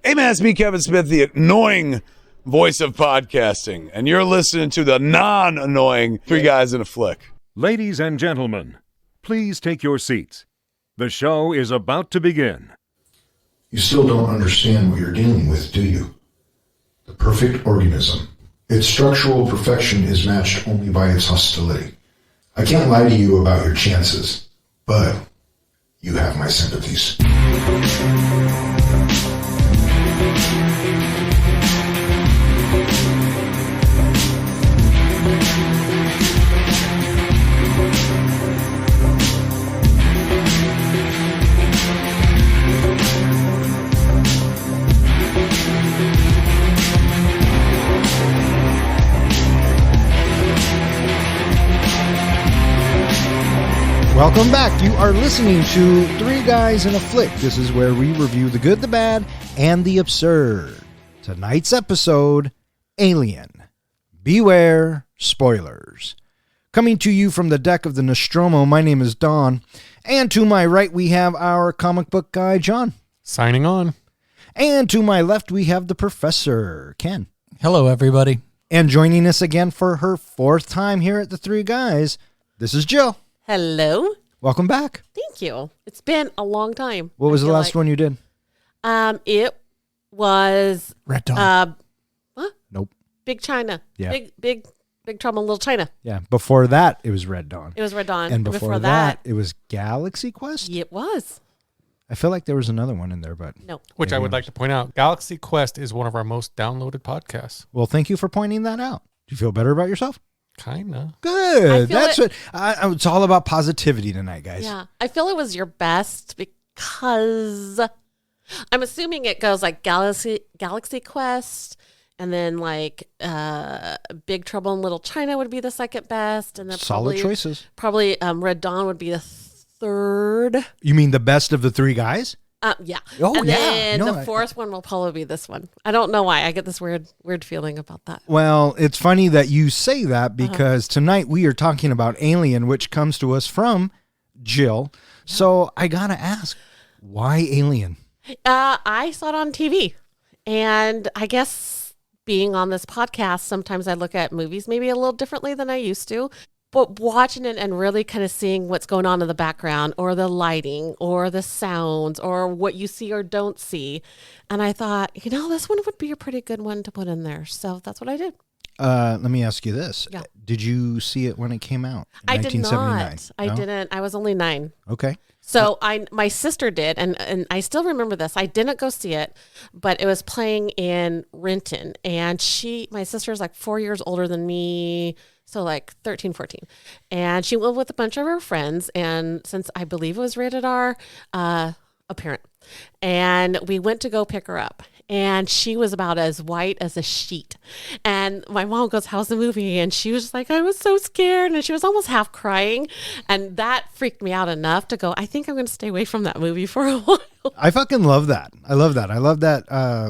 Hey man, it's me, Kevin Smith, the annoying voice of podcasting, and you're listening to the non-annoying Three Guys in a Flick. Ladies and gentlemen, please take your seats. The show is about to begin. You still don't understand what you're dealing with, do you? The perfect organism. Its structural perfection is matched only by its hostility. I can't lie to you about your chances, but you have my sympathies. Welcome back. You are listening to Three Guys in a Flick. This is where we review the good, the bad, and the absurd. Tonight's episode, Alien. Beware spoilers. Coming to you from the deck of the Nostromo, my name is Don. And to my right, we have our comic book guy, John. Signing on. And to my left, we have the Professor, Ken. Hello, everybody. And joining us again for her fourth time here at the Three Guys, this is Jill. Hello. Welcome back. Thank you. It's been a long time. What was the last one you did? It was Red Dawn. what? Nope. Big China. Yeah. Big Trouble in Little China. Yeah. Before that, it was Red Dawn. It was Red Dawn. And before that, it was Galaxy Quest? It was. I feel like there was another one in there, but... No. Which I would like to point out, Galaxy Quest is one of our most downloaded podcasts. Well, thank you for pointing that out. Do you feel better about yourself? Kinda. Good. That's what... it's all about positivity tonight, guys. Yeah. I feel it was your best because I'm assuming it goes like Galaxy Quest, and then like Big Trouble in Little China would be the second best, and then Solid choices. Probably Red Dawn would be the third. You mean the best of the Three Guys? Yeah. Oh, and yeah. then No, the fourth one will probably be this one. I don't know why. I get this weird feeling about that. Well, it's funny that you say that because tonight we are talking about Alien, which comes to us from Jill. So I got to ask, why Alien? I saw it on TV. And I guess being on this podcast, sometimes I look at movies maybe a little differently than I used to. But watching it and really kind of seeing what's going on in the background or the lighting or the sounds or what you see or don't see. And I thought, this one would be a pretty good one to put in there. So that's what I did. Let me ask you this. Yeah. Did you see it when it came out in I did 1979? not. I didn't. I was only 9. Okay. So my sister did, and I still remember this. I didn't go see it, but it was playing in Renton. And my sister is like 4 years older than me. So like 13, 14. And she went with a bunch of her friends. And since I believe it was rated R, a parent. And we went to go pick her up. And she was about as white as a sheet. And my mom goes, "How's the movie?" And she was just like, "I was so scared." And she was almost half crying. And that freaked me out enough to go, I think I'm going to stay away from that movie for a while. I fucking love that. I love that. I love that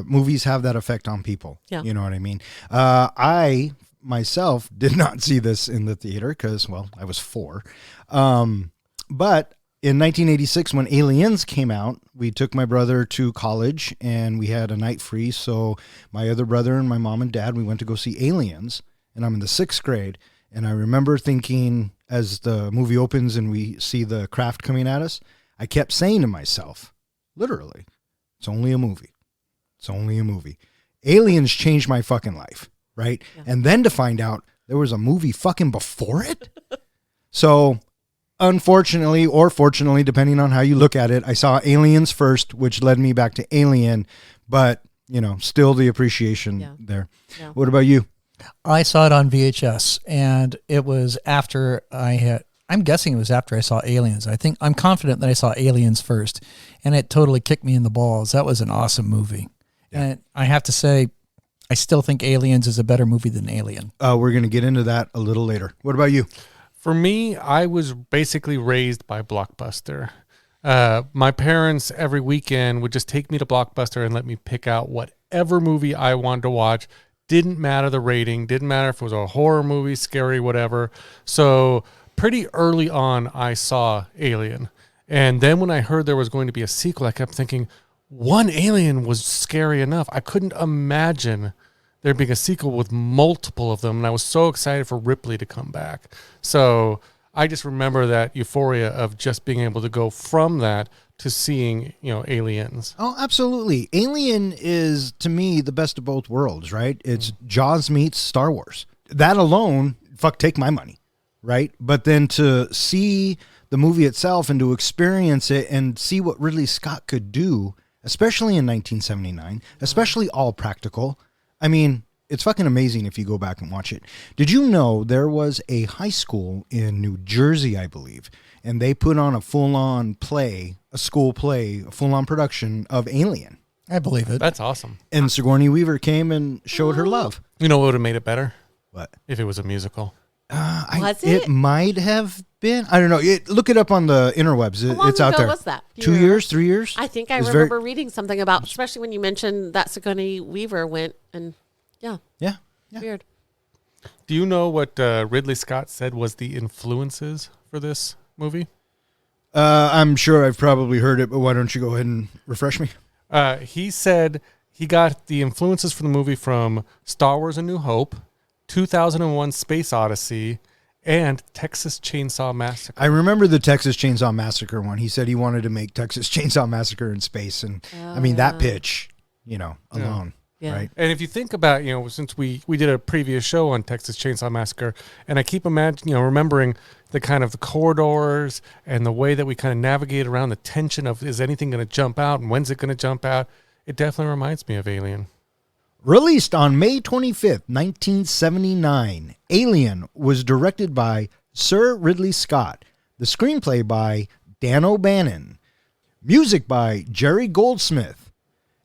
movies have that effect on people. Yeah. You know what I mean? I myself did not see this in the theater because, well, I was 4. But in 1986, when Aliens came out, we took my brother to college and we had a night free. So my other brother and my mom and dad, we went to go see Aliens, and I'm in the 6th grade. And I remember thinking, as the movie opens and we see the craft coming at us, I kept saying to myself, literally, it's only a movie. It's only a movie. Aliens changed my fucking life, right? Yeah. And then to find out there was a movie fucking before it. So unfortunately, or fortunately, depending on how you look at it, I saw Aliens first, which led me back to Alien, but still the appreciation there. Yeah. What about you? I saw it on VHS, and it was after I'm guessing it was after I saw Aliens. I'm confident that I saw Aliens first, and it totally kicked me in the balls. That was an awesome movie. Yeah. And I have to say, I still think Aliens is a better movie than Alien. We're going to get into that a little later. What about you? For me, I was basically raised by Blockbuster. My parents every weekend would just take me to Blockbuster and let me pick out whatever movie I wanted to watch. Didn't matter the rating, didn't matter if it was a horror movie, scary, whatever. So pretty early on, I saw Alien. And then when I heard there was going to be a sequel, I kept thinking, one alien was scary enough. I couldn't imagine there being a sequel with multiple of them, and I was so excited for Ripley to come back. So I just remember that euphoria of just being able to go from that to seeing, aliens. Oh, absolutely. Alien is, to me, the best of both worlds, right? It's Jaws meets Star Wars. That alone, take my money, right? But then to see the movie itself and to experience it and see what Ridley Scott could do, especially in 1979, especially all practical. I mean, it's fucking amazing if you go back and watch it. Did you know there was a high school in New Jersey, I believe, and they put on a full-on play, a school play, a full-on production of Alien. I believe it. That's awesome. And Sigourney Weaver came and showed her love. You know what would have made it better? What? If it was a musical. Was it? It might have been. I don't know. Look it up on the interwebs. How long It's out ago there. was that? 2 years, 3 years? I think I It's remember reading something about, especially when you mentioned that Sigourney Weaver went and, Yeah. weird. Do you know what Ridley Scott said was the influences for this movie? I'm sure I've probably heard it, but why don't you go ahead and refresh me? He said he got the influences for the movie from Star Wars: A New Hope, 2001: Space Odyssey, and Texas Chainsaw Massacre. I remember the Texas Chainsaw Massacre one. He said he wanted to make Texas Chainsaw Massacre in space. And I mean, that pitch, alone. Yeah. Right. And if you think about, since we did a previous show on Texas Chainsaw Massacre, and I keep remembering the kind of the corridors and the way that we kind of navigate around the tension of, is anything going to jump out and when's it going to jump out? It definitely reminds me of Alien. Released on May 25th, 1979, Alien was directed by Sir Ridley Scott. The screenplay by Dan O'Bannon. Music by Jerry Goldsmith.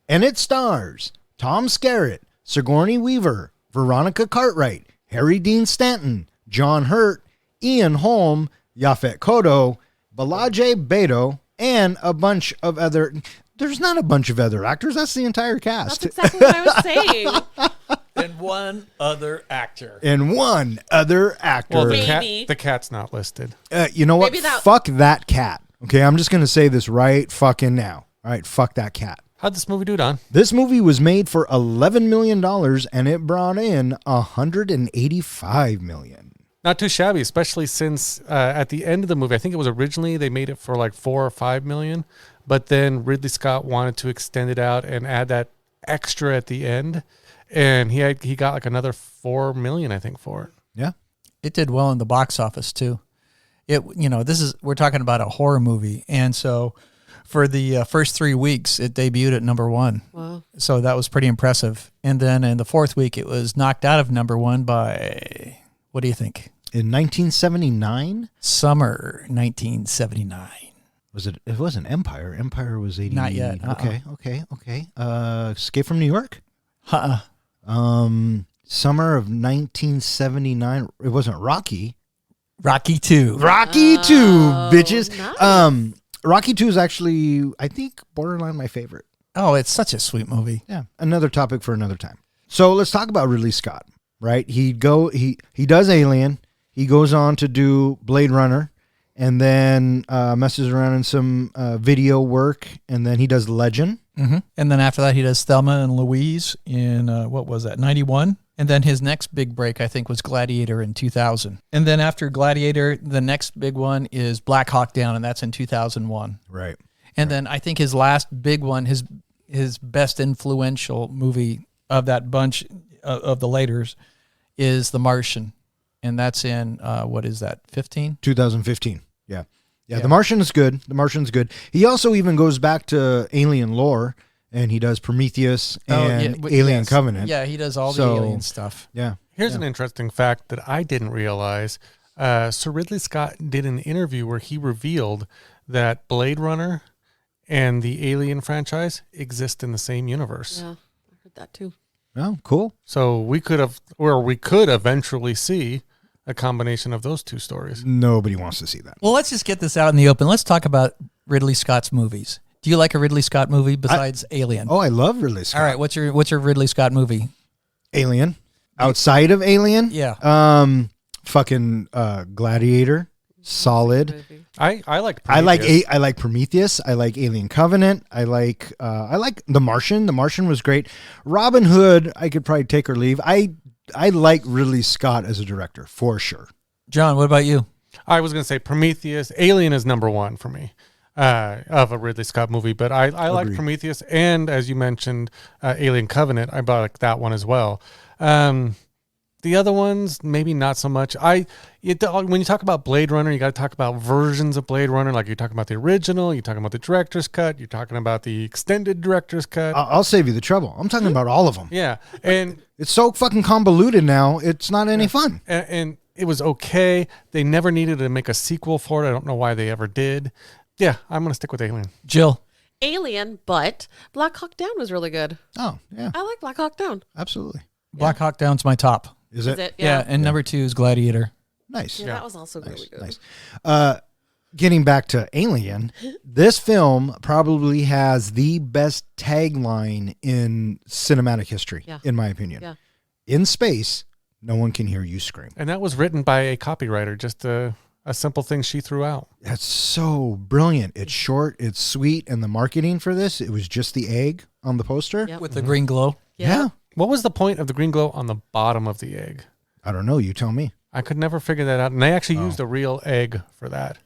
And it stars Tom Skerritt, Sigourney Weaver, Veronica Cartwright, Harry Dean Stanton, John Hurt, Ian Holm, Yaphet Kotto, Balaji Beto, and a bunch of other... There's not a bunch of other actors. That's the entire cast. That's exactly what I was saying. And one other actor. And one other actor. Well, Maybe. the cat's not listed. You know what? Maybe that- Fuck that cat. Okay, I'm just going to say this right fucking now. All right, fuck that cat. How'd this movie do, Don? This movie was made for $11 million and it brought in $185 million. Not too shabby, especially since at the end of the movie, I think it was originally they made it for like $4 or $5 million, but then Ridley Scott wanted to extend it out and add that extra at the end, and he got like another $4 million, I think, for it. Yeah, It did well in the box office too. We're talking about a horror movie, and so for the first 3 weeks, it debuted at number one. Wow. So that was pretty impressive. And then in the fourth week, it was knocked out of number one by, what do you think? in 1979. Summer 1979. Was it? It wasn't Empire. Empire was 80. Not yet. Okay. Escape from New York. Uh-uh. Summer of 1979. It wasn't Rocky. Rocky 2. Rocky 2, bitches. Nice. Rocky 2 is actually, I think, borderline my favorite. Oh, it's such a sweet movie. Yeah, another topic for another time. So let's talk about Ridley Scott, right? He does Alien. He goes on to do Blade Runner, and then messes around in some video work, and then he does Legend. Mm-hmm. And then after that, he does Thelma and Louise in, 91? And then his next big break, I think, was Gladiator in 2000. And then after Gladiator, the next big one is Black Hawk Down, and that's in 2001. Right. And then I think his last big one, his best influential movie of that bunch of the laters is The Martian. And that's in, 15? 2015. Yeah. The Martian is good. The Martian's good. He also even goes back to alien lore, and he does Prometheus and Alien Covenant. Yeah, he does all the alien stuff. Yeah. Here's an interesting fact that I didn't realize. Sir Ridley Scott did an interview where he revealed that Blade Runner and the Alien franchise exist in the same universe. Yeah, I heard that too. Oh, cool. So we could eventually see a combination of those two stories. Nobody wants to see that. Well, let's just get this out in the open. Let's talk about Ridley Scott's movies. Do you like a Ridley Scott movie besides Alien? Oh, I love Ridley Scott. All right, what's your Ridley Scott movie? Alien. Outside of Alien? Yeah. Fucking Gladiator. solid. Movie. I like I like Prometheus. I like Prometheus. I like Alien Covenant. I like The Martian. The Martian was great. Robin Hood, I could probably take or leave. I like Ridley Scott as a director for sure. John, what about you? I was going to say Prometheus. Alien is number one for me of a Ridley Scott movie, but I like Agreed. Prometheus, and as you mentioned, Alien Covenant. I like that one as well. The other ones, maybe not so much. When you talk about Blade Runner, you got to talk about versions of Blade Runner. Like you're talking about the original, you're talking about the director's cut, you're talking about the extended director's cut. I'll save you the trouble. I'm talking about all of them. Yeah, and It's so fucking convoluted now. It's not any fun. and it was okay. They never needed to make a sequel for it. I don't know why they ever did. Yeah, I'm gonna stick with Alien. Jill. Alien, but Black Hawk Down was really good. Oh yeah, I like Black Hawk Down. absolutely. Black Hawk Down's my top. Is Is it? it? Yeah, and number 2 is Gladiator. Nice? Yeah, that was also Nice, really good. nice. Getting back to Alien, this film probably has the best tagline in cinematic history, Yeah. in my opinion. Yeah. In space, no one can hear you scream. And that was written by a copywriter. Just a simple thing she threw out. That's so brilliant. It's short, it's sweet, and the marketing for this, it was just the egg on the poster. Yep. With the green glow. Yeah. What was the point of the green glow on the bottom of the egg? I don't know. You tell me. I could never figure that out. And they actually used a real egg for that.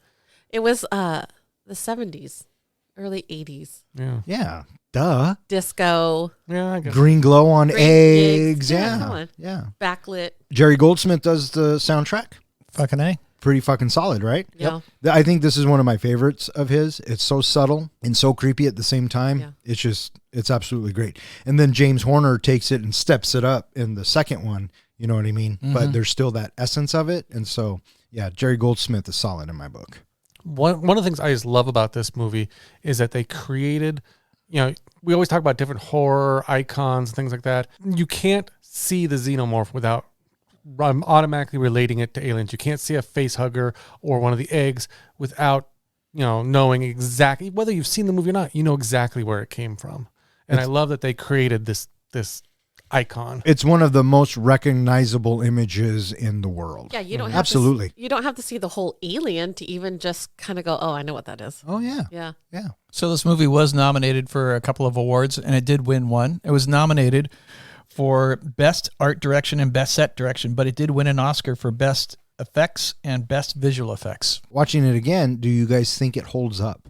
It was the 70s, early 80s. Yeah. Yeah. Duh. Disco, Yeah, I guess. Green glow on Great eggs. gigs. Yeah, come Yeah. on. Yeah. backlit. Jerry Goldsmith does the soundtrack. Fucking A. Pretty fucking solid, right? Yeah. I think this is one of my favorites of his. It's so subtle and so creepy at the same time. Yeah. It's absolutely great. And then James Horner takes it and steps it up in the second one. You know what I mean? But there's still that essence of it. And so, yeah, Jerry Goldsmith is solid in my book. One of the things I just love about this movie is that they created, we always talk about different horror icons and things like that. You can't see the xenomorph without automatically relating it to aliens. You can't see a face hugger or one of the eggs without, knowing exactly whether you've seen the movie or not. You know exactly where it came from. And I love that they created this icon. It's one of the most recognizable images in the world. Yeah, you don't have Absolutely. To, you don't have to see the whole alien to even just kind of go, oh, I know what that is. Oh, yeah. Yeah. Yeah. So this movie was nominated for a couple of awards, and it did win one. It was nominated for Best Art Direction and Best Set Direction, but it did win an Oscar for Best Effects and Best Visual Effects. Watching it again, do you guys think it holds up?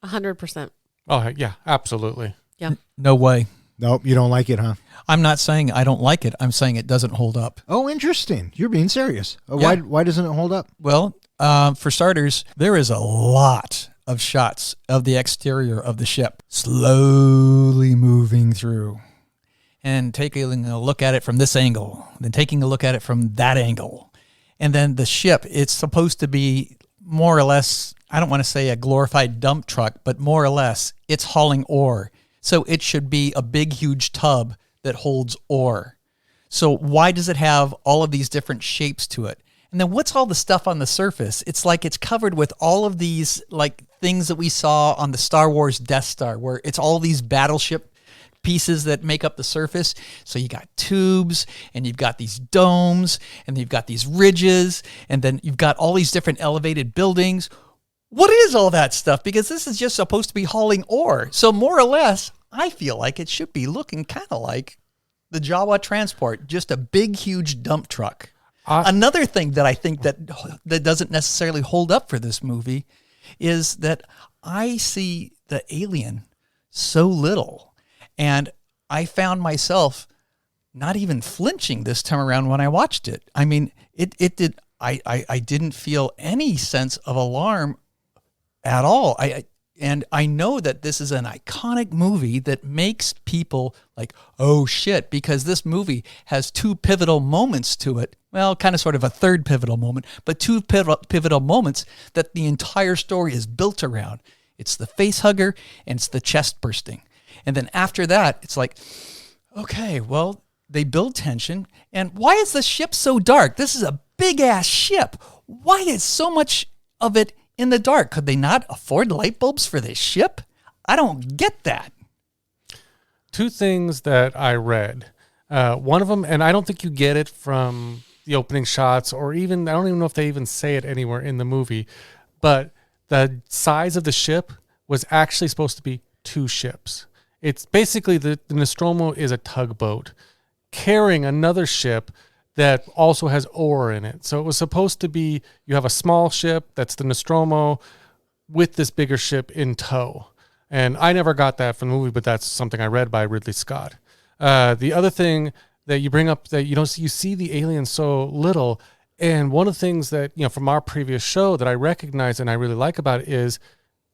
100%. Oh, yeah, absolutely. Yeah. No way. Nope, you don't like it, huh? I'm not saying I don't like it. I'm saying it doesn't hold up. Oh, interesting. You're being serious. Yeah. Why doesn't it hold up? Well, for starters, there is a lot of shots of the exterior of the ship slowly moving through and taking a look at it from this angle, then taking a look at it from that angle. And then the ship, it's supposed to be more or less, I don't want to say a glorified dump truck, but more or less it's hauling ore. So it should be a big, huge tub that holds ore. So why does it have all of these different shapes to it? And then what's all the stuff on the surface? It's like it's covered with all of these like things that we saw on the Star Wars Death Star, where it's all these battleship pieces that make up the surface. So you got tubes, and you've got these domes, and you've got these ridges, and then you've got all these different elevated buildings. What is all that stuff? Because this is just supposed to be hauling ore. So more or less, I feel like it should be looking kind of like the Jawa Transport, just a big, huge dump truck. Another thing that I think that doesn't necessarily hold up for this movie is that I see the alien so little. And I found myself not even flinching this time around when I watched it. I mean, it did. I didn't feel any sense of alarm at all. And I know that this is an iconic movie that makes people like, oh shit, because this movie has two pivotal moments to it. Well, kind of sort of a third pivotal moment, but two pivotal moments that the entire story is built around. It's the face hugger and it's the chest bursting. And then after that, it's like, okay, well, they build tension. And why is the ship so dark? This is a big ass ship. Why is so much of it in the dark? Could they not afford light bulbs for this ship? I don't get that. Two things that I read. One of them, and I don't think you get it from the opening shots, or even, I don't even know if they even say it anywhere in the movie, but the size of the ship was actually supposed to be 2 ships. It's basically the Nostromo is a tugboat carrying another ship that also has ore in it. So it was supposed to be, you have a small ship that's the Nostromo with this bigger ship in tow. And I never got that from the movie, but that's something I read by Ridley Scott. The other thing that you bring up, that you see the aliens so little, and one of the things that, from our previous show that I recognize and I really like about it is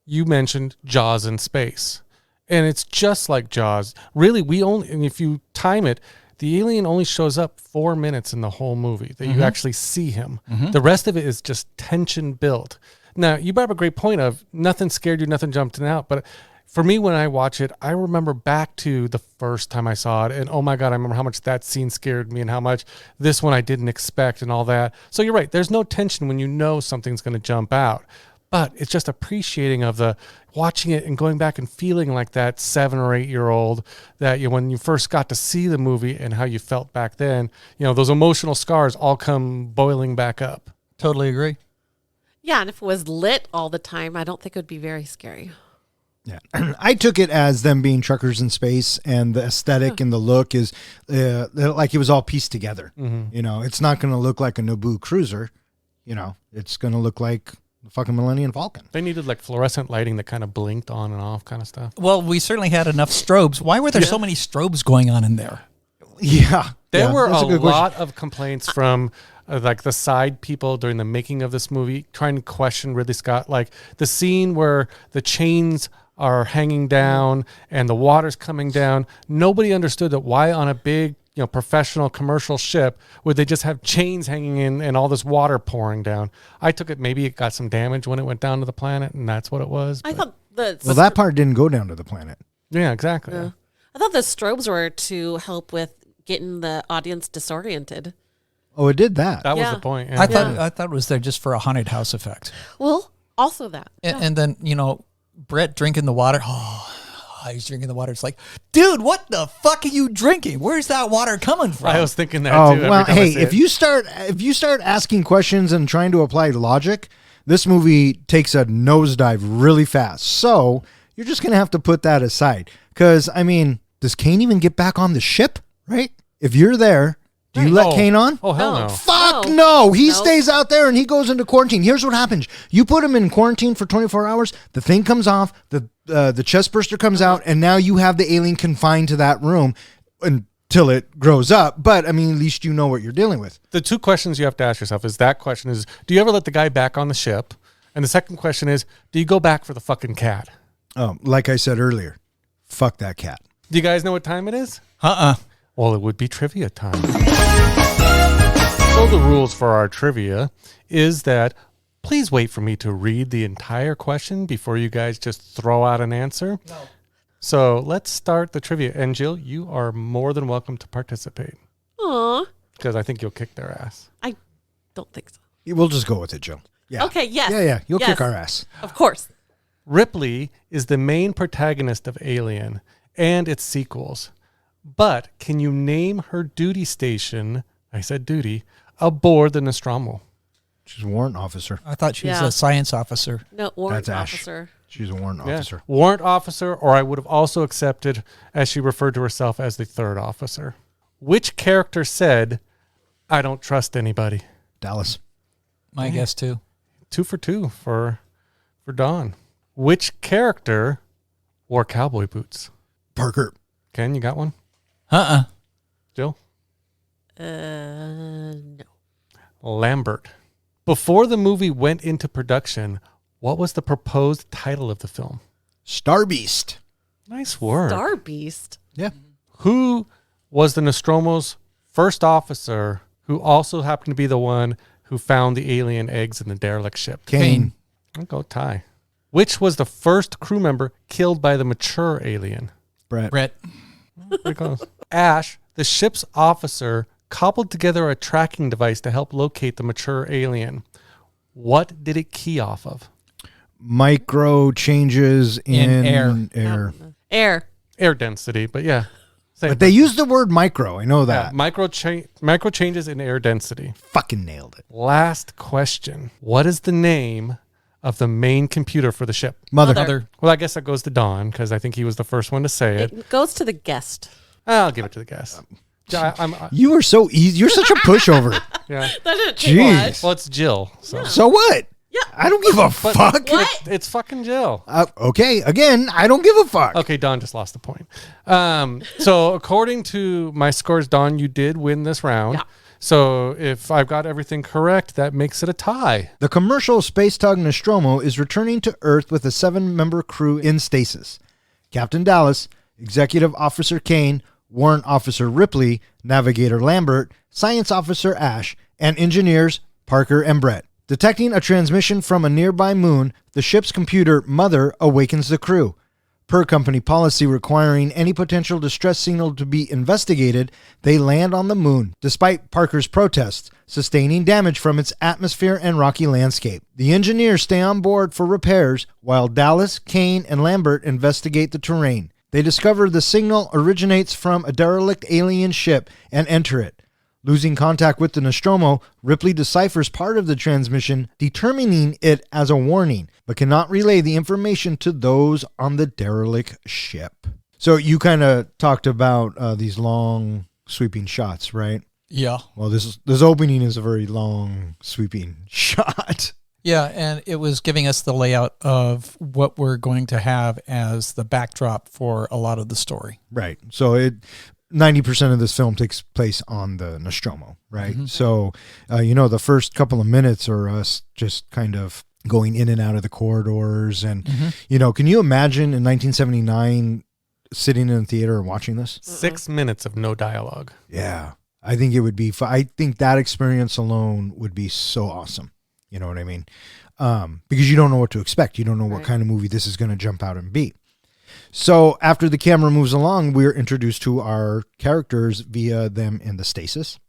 you mentioned Jaws in space. And it's just like Jaws. Really, and if you time it, the alien only shows up 4 minutes in the whole movie that you actually see him. The rest of it is just tension built. Now, you brought up a great point of nothing scared you, nothing jumped out. But for me, when I watch it, I remember back to the first time I saw it. And oh my God, I remember how much that scene scared me and how much this one I didn't expect and all that. So you're right. There's no tension when you know something's going to jump out. But it's just appreciating of the watching it and going back and feeling like that 7 or 8 year old that when you first got to see the movie and how you felt back then, those emotional scars all come boiling back up. Totally agree. Yeah, and if it was lit all the time, I don't think it would be very scary. Yeah, I took it as them being truckers in space, and the aesthetic and the look is like it was all pieced together. It's not going to look like a Naboo cruiser. It's going to look like the fucking Millennium Falcon. They needed like fluorescent lighting that kind of blinked on and off kind of stuff. Well, we certainly had enough strobes. Why were there so many strobes going on in there? Yeah. There were that's a good lot question. of complaints from like the side people during the making of this movie trying to question Ridley Scott. Like the scene where the chains are hanging down and the water's coming down. Nobody understood that why on a big, professional commercial ship would they just have chains hanging in and all this water pouring down. I took it, maybe it got some damage when it went down to the planet and that's what it was. I thought that part didn't go down to the planet. Yeah, exactly. I thought the strobes were to help with getting the audience disoriented. Oh, it did that. That was the point. Yeah. I thought it was there just for a haunted house effect. Well, also that. And then, Brett drinking the water. He's drinking the water. It's like, dude, what the fuck are you drinking? Where's that water coming from? I was thinking that Oh, too. well, hey, if you start asking questions and trying to apply logic, this movie takes a nosedive really fast. So you're just going to have to put that aside. Because, does Kane even get back on the ship, right? If you're there, do you let Kane on? Oh, hell No. no. Fuck no. He Nope. stays out there and he goes into quarantine. Here's what happens. You put him in quarantine for 24 hours, the thing comes off, the chest burster comes out, and now you have the alien confined to that room until it grows up. But, at least you know what you're dealing with. The 2 questions you have to ask yourself is do you ever let the guy back on the ship? And the second question is, do you go back for the fucking cat? Oh, like I said earlier, fuck that cat. Do you guys know what time it is? Well, it would be trivia time. So the rules for our trivia is that please wait for me to read the entire question before you guys just throw out an answer. No. So let's start the trivia. And Jill, you are more than welcome to participate. Aw. Because I think you'll kick their ass. I don't think so. We'll just go with it, Joe. Yeah. Okay, yes. Yeah. You'll Yes. kick our ass. Of course. Ripley is the main protagonist of Alien and its sequels. But can you name her duty station, I said duty, aboard the Nostromo? She's a warrant officer. I thought she was Yeah. a science officer. No, warrant That's Ash. officer. She's a warrant officer. Warrant officer, or I would have also accepted, as she referred to herself, as the 3rd officer. Which character said, I don't trust anybody? Dallas. My guess, too. 2 for 2 for Dawn. Which character wore cowboy boots? Parker. Ken, you got one? Jill? No. Lambert. Before the movie went into production, what was the proposed title of the film? Star Beast. Nice word. Star Beast. Yeah. Who was the Nostromo's first officer who also happened to be the one who found the alien eggs in the derelict ship? Kane. I'll go tie. Which was the first crew member killed by the mature alien? Brett. Pretty close. Ash, the ship's officer, cobbled together a tracking device to help locate the mature alien. What did it key off of? Micro changes in In air. Air. Air density, but yeah. Same But they use the word micro. I know that. micro changes in air density. Fucking nailed it. Last question. What is the name of the main computer for the ship? Mother. Well, I guess that goes to Don because I think he was the first one to say it. It goes to the guest. I'll give it to the guest. You are so easy. You're such a pushover. Yeah. That didn't take much. Jeez. Well, it's Jill. So. So what? Yeah. I don't give a fuck. It's fucking Jill. Okay, again, I don't give a fuck. Okay, Don just lost the point. So according to my scores, Don, you did win this round. Yeah. So if I've got everything correct, that makes it a tie. The commercial space tug Nostromo is returning to Earth with a 7-member crew in stasis. Captain Dallas, Executive Officer Kane, Warrant Officer Ripley, Navigator Lambert, Science Officer Ash, and engineers Parker and Brett. Detecting a transmission from a nearby moon, the ship's computer, Mother, awakens the crew. Per company policy requiring any potential distress signal to be investigated, they land on the moon, despite Parker's protests, sustaining damage from its atmosphere and rocky landscape. The engineers stay on board for repairs, while Dallas, Kane, and Lambert investigate the terrain. They discover the signal originates from a derelict alien ship and enter it. Losing contact with the Nostromo, Ripley deciphers part of the transmission, determining it as a warning, but cannot relay the information to those on the derelict ship. So you kind of talked about these long sweeping shots, right? Yeah. Well, this opening is a very long sweeping shot. Yeah, and it was giving us the layout of what we're going to have as the backdrop for a lot of the story. Right. So 90% of this film takes place on the Nostromo, right? Mm-hmm. So, the first couple of minutes are us just kind of going in and out of the corridors. And, can you imagine in 1979 sitting in a theater and watching this? 6 minutes of no dialogue. Yeah. I think it would be, I think that experience alone would be so awesome. You know what I mean? Because you don't know what to expect. You don't know what kind of movie this is going to jump out and be. So after the camera moves along, we're introduced to our characters via them in the stasis.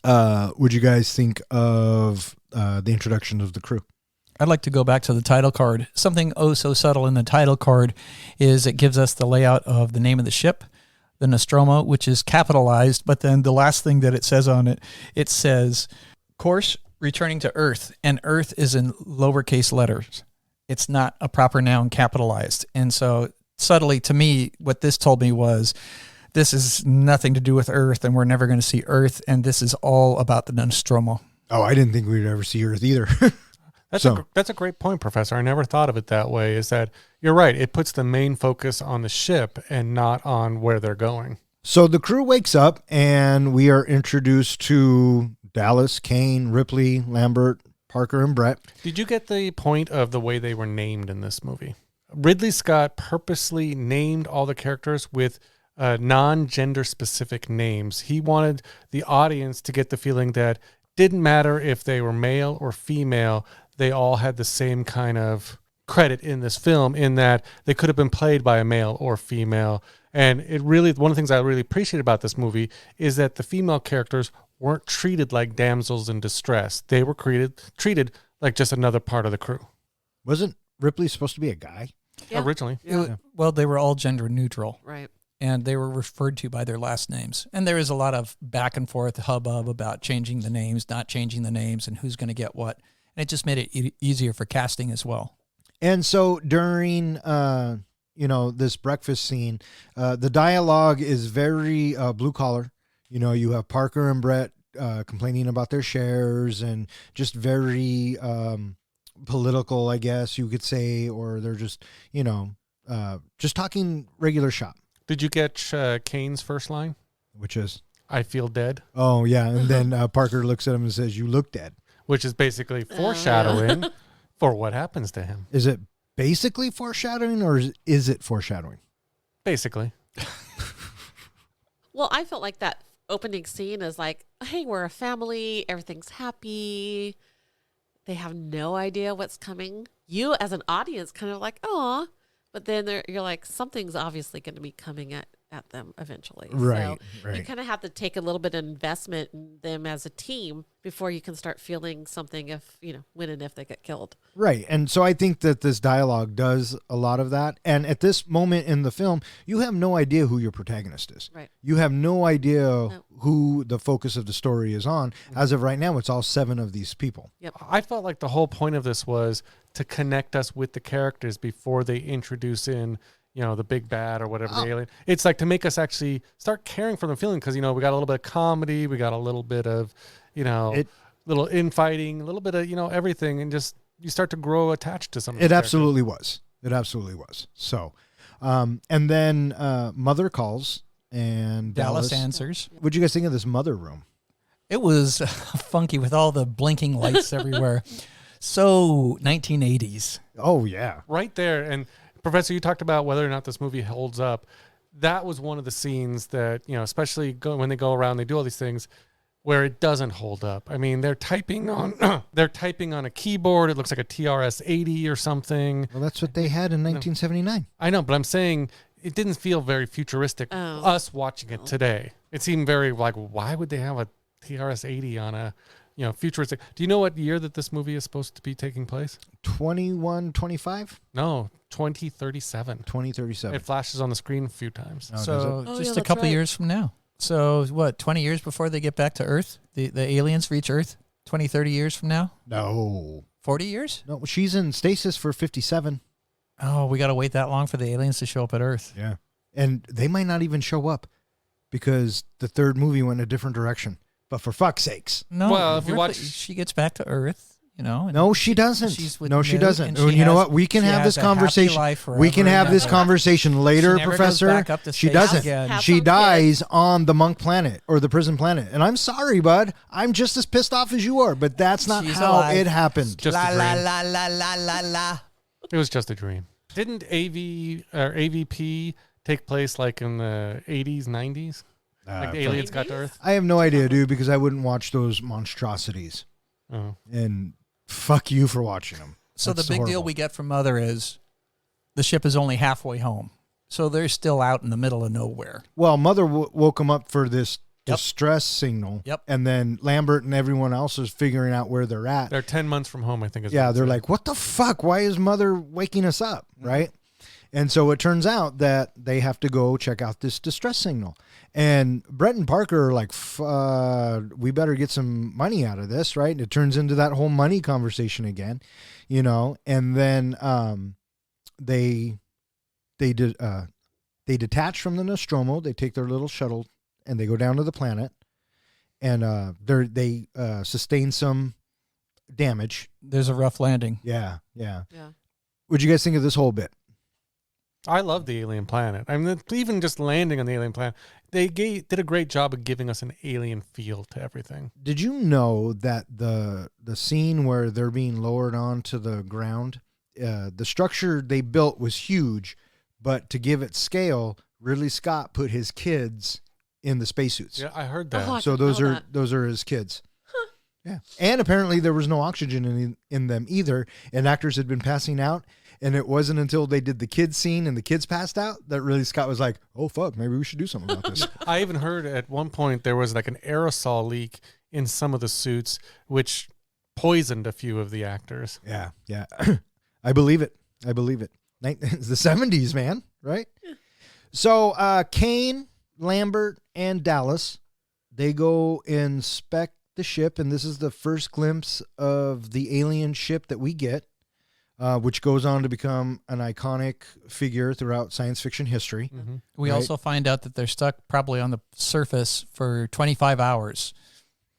Would you guys think of the introduction of the crew? I'd like to go back to the title card. Something so subtle in the title card is it gives us the layout of the name of the ship, the Nostromo, which is capitalized. But then the last thing that it says on it, it says, course returning to Earth, and Earth is in lowercase letters. It's not a proper noun capitalized. And so subtly to me, what this told me was this is nothing to do with Earth and we're never going to see Earth. And this is all about the Nostromo. Oh, I didn't think we'd ever see Earth either. That's a great point, Professor. I never thought of it that way, is that you're right. It puts the main focus on the ship and not on where they're going. So the crew wakes up and we are introduced to Dallas, Kane, Ripley, Lambert, Parker, and Brett. Did you get the point of the way they were named in this movie? Ridley Scott purposely named all the characters with non-gender specific names. He wanted the audience to get the feeling that didn't matter if they were male or female, they all had the same kind of credit in this film, in that they could have been played by a male or female. And it really, one of the things I really appreciate about this movie is that the female characters weren't treated like damsels in distress. They were treated like just another part of the crew. Wasn't Ripley supposed to be a guy? Yeah. Originally. Yeah. Well, they were all gender neutral. Right. And they were referred to by their last names. And there is a lot of back and forth hubbub about changing the names, not changing the names, and who's going to get what. And it just made it easier for casting as well. And so during, this breakfast scene, the dialogue is very blue collar. You have Parker and Brett complaining about their shares and just very political, I guess you could say, or they're just, just talking regular shop. Did you catch Kane's first line? Which is? I feel dead. Oh, yeah. And then Parker looks at him and says, you look dead. Which is basically foreshadowing for what happens to him. Is it basically foreshadowing or is it foreshadowing? Basically. Well, I felt like that opening scene is like, hey, we're a family. Everything's happy. They have no idea what's coming. You as an audience kind of like, oh, but then you're like, something's obviously going to be coming at at them eventually. Right, So right. you kind of have to take a little bit of investment in them as a team before you can start feeling something if, when and if they get killed. Right. And so I think that this dialogue does a lot of that. And at this moment in the film, you have no idea who your protagonist is. Right. You have no idea who the focus of the story is on. As of right now, it's all 7 of these people. Yep. I felt like the whole point of this was to connect us with the characters before they introduce in, the big bad or whatever the alien. It's like to make us actually start caring for them, feeling, because, we got a little bit of comedy, we got a little bit of, little infighting, a little bit of, everything, and just you start to grow attached to some of these It absolutely was. It absolutely was. So, and then Mother calls and Dallas answers. What'd you guys think of this mother room? It was funky with all the blinking lights everywhere. So 1980s. Oh, yeah. right there. And Professor, you talked about whether or not this movie holds up. That was one of the scenes that, especially when they go around, they do all these things where it doesn't hold up. I mean, they're typing on a keyboard. It looks like a TRS-80 or something. Well, that's what they had in 1979. I know, but I'm saying it didn't feel very futuristic. Us watching it today, it seemed very like, why would they have a TRS-80 on a, futuristic? Do you know what year that this movie is supposed to be taking place? 2125? No, 2037. 2037. It flashes on the screen a few times. So Oh, just yeah, a couple that's right. years from now. So what, 20 years before they get back to Earth? The aliens reach Earth? 20, 30 years from now? No. 40 years? No, she's in stasis for 57. Oh, we got to wait that long for the aliens to show up at Earth. Yeah. And they might not even show up because the third movie went a different direction. But for fuck's sakes. No, Well, if you Ripley, watch- she gets back to Earth, and No, she doesn't. she's with No, she Newt, doesn't. and Oh, she you know has- what? We can she have has this a happy conversation. life We can forever have and this ever. conversation later, She never goes Professor. back up to She space doesn't. again. Have She some dies on the monk planet or the prison planet. And I'm sorry, bud. I'm just as pissed off as you are, but that's not She's how alive. it happened. Just La a la dream. la la la la la. It was just a dream. Didn't AVP take place like in the 80s, 90s? Like the aliens got to Earth? I have no idea, dude, because I wouldn't watch those monstrosities. Oh. And fuck you for watching them. So That's the big deal horrible. we get from Mother is the ship is only halfway home. So they're still out in the middle of nowhere. Well, Mother woke him up for this Yep. distress signal. Yep. And then Lambert and everyone else is figuring out where they're at. They're 10 months from home, I think. Is Yeah, what it they're said. like, what the fuck? Why is Mother waking us up? Right? And so it turns out that they have to go check out this distress signal. And Brett and Parker are like, we better get some money out of this, right? And it turns into that whole money conversation again, and then they detach from the Nostromo. They take their little shuttle and they go down to the planet, and they sustain some damage. There's a rough landing. Yeah. Yeah. What'd you guys think of this whole bit? I love the alien planet. I mean, even just landing on the alien planet, they did a great job of giving us an alien feel to everything. Did you know that the scene where they're being lowered onto the ground, the structure they built was huge, but to give it scale, Ridley Scott put his kids in the spacesuits. Yeah, I heard that. Oh, I So didn't know that. those are his kids. Yeah. And apparently there was no oxygen in them either, and actors had been passing out. And it wasn't until they did the kids scene and the kids passed out that really Scott was like, oh, fuck, maybe we should do something about this. I even heard at one point there was like an aerosol leak in some of the suits, which poisoned a few of the actors. Yeah. I believe it. It's the 70s, man, right? So Kane, Lambert, and Dallas, they go inspect the ship, and this is the first glimpse of the alien ship that we get. Which goes on to become an iconic figure throughout science fiction history. Mm-hmm. We Right. also find out that they're stuck probably on the surface for 25 hours,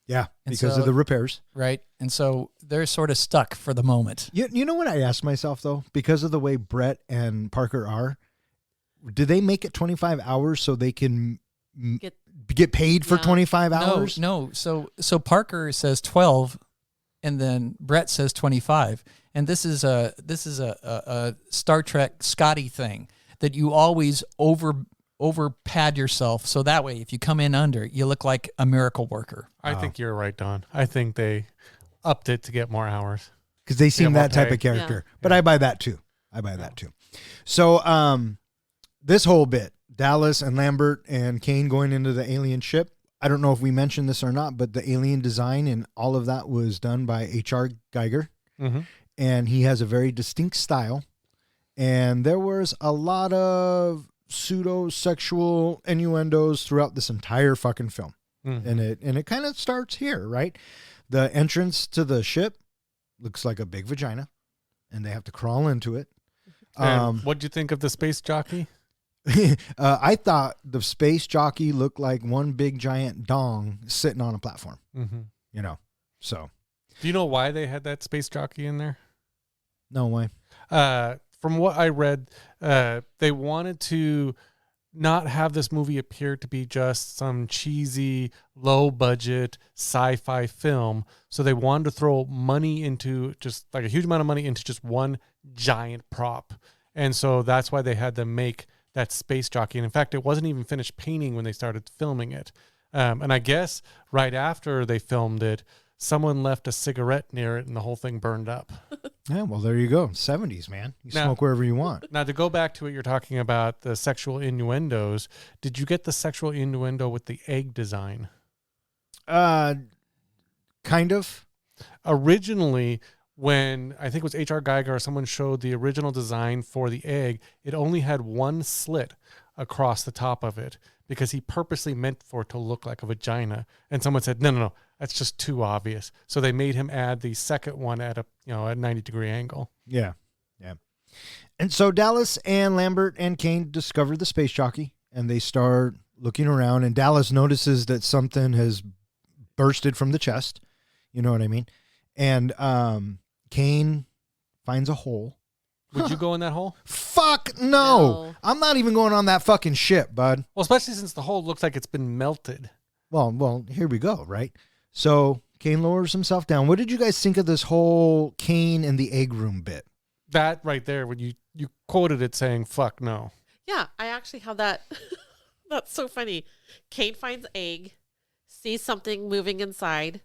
Yeah, And because so- of the repairs. right? And so they're sort of stuck for the moment. You know what I asked myself, though? Because of the way Brett and Parker are, do they make it 25 hours so they can get paid for No. 25 hours? No. So Parker says 12, and then Brett says 25. And this is a Star Trek Scotty thing that you always over pad yourself, so that way if you come in under, you look like a miracle worker. I think you're right, Don. I think they upped it to get more hours. Because they seem more that type pay. of character. Yeah. But I buy that too. So this whole bit, Dallas and Lambert and Kane going into the alien ship. I don't know if we mentioned this or not, but the alien design and all of that was done by H.R. Geiger. Mm-hmm. And he has a very distinct style. And there was a lot of pseudo-sexual innuendos throughout this entire fucking film. Mm-hmm. And it kind of starts here, right? The entrance to the ship looks like a big vagina, and they have to crawl into it. What'd you think of the space jockey? I thought the space jockey looked like one big giant dong sitting on a platform. Mm-hmm. You know, so. Do you know why they had that space jockey in there? No way. From what I read, they wanted to not have this movie appear to be just some cheesy, low-budget sci-fi film. So they wanted to throw money into just like a huge amount of money into just one giant prop. And so that's why they had them make that space jockey. And in fact, it wasn't even finished painting when they started filming it. And I guess right after they filmed it, someone left a cigarette near it and the whole thing burned up. Yeah, well, there you go. 70s, man. You smoke wherever you want. Now, to go back to what you're talking about, the sexual innuendos, did you get the sexual innuendo with the egg design? Kind of. Originally, when I think it was H.R. Geiger or someone showed the original design for the egg, it only had one slit across the top of it because he purposely meant for it to look like a vagina. And someone said, no, that's just too obvious. So they made him add the second one at a 90-degree angle. Yeah. And so Dallas and Lambert and Kane discover the space jockey, and they start looking around, and Dallas notices that something has bursted from the chest. You know what I mean? And Kane finds a hole. Would you go in that hole? Fuck no. I'm not even going on that fucking ship, bud. Well, especially since the hole looks like it's been melted. Well, here we go, right? So Kane lowers himself down. What did you guys think of this whole Kane and the egg room bit? That right there, when you quoted it saying, fuck no. Yeah, I actually have that. That's so funny. Kane finds egg, sees something moving inside,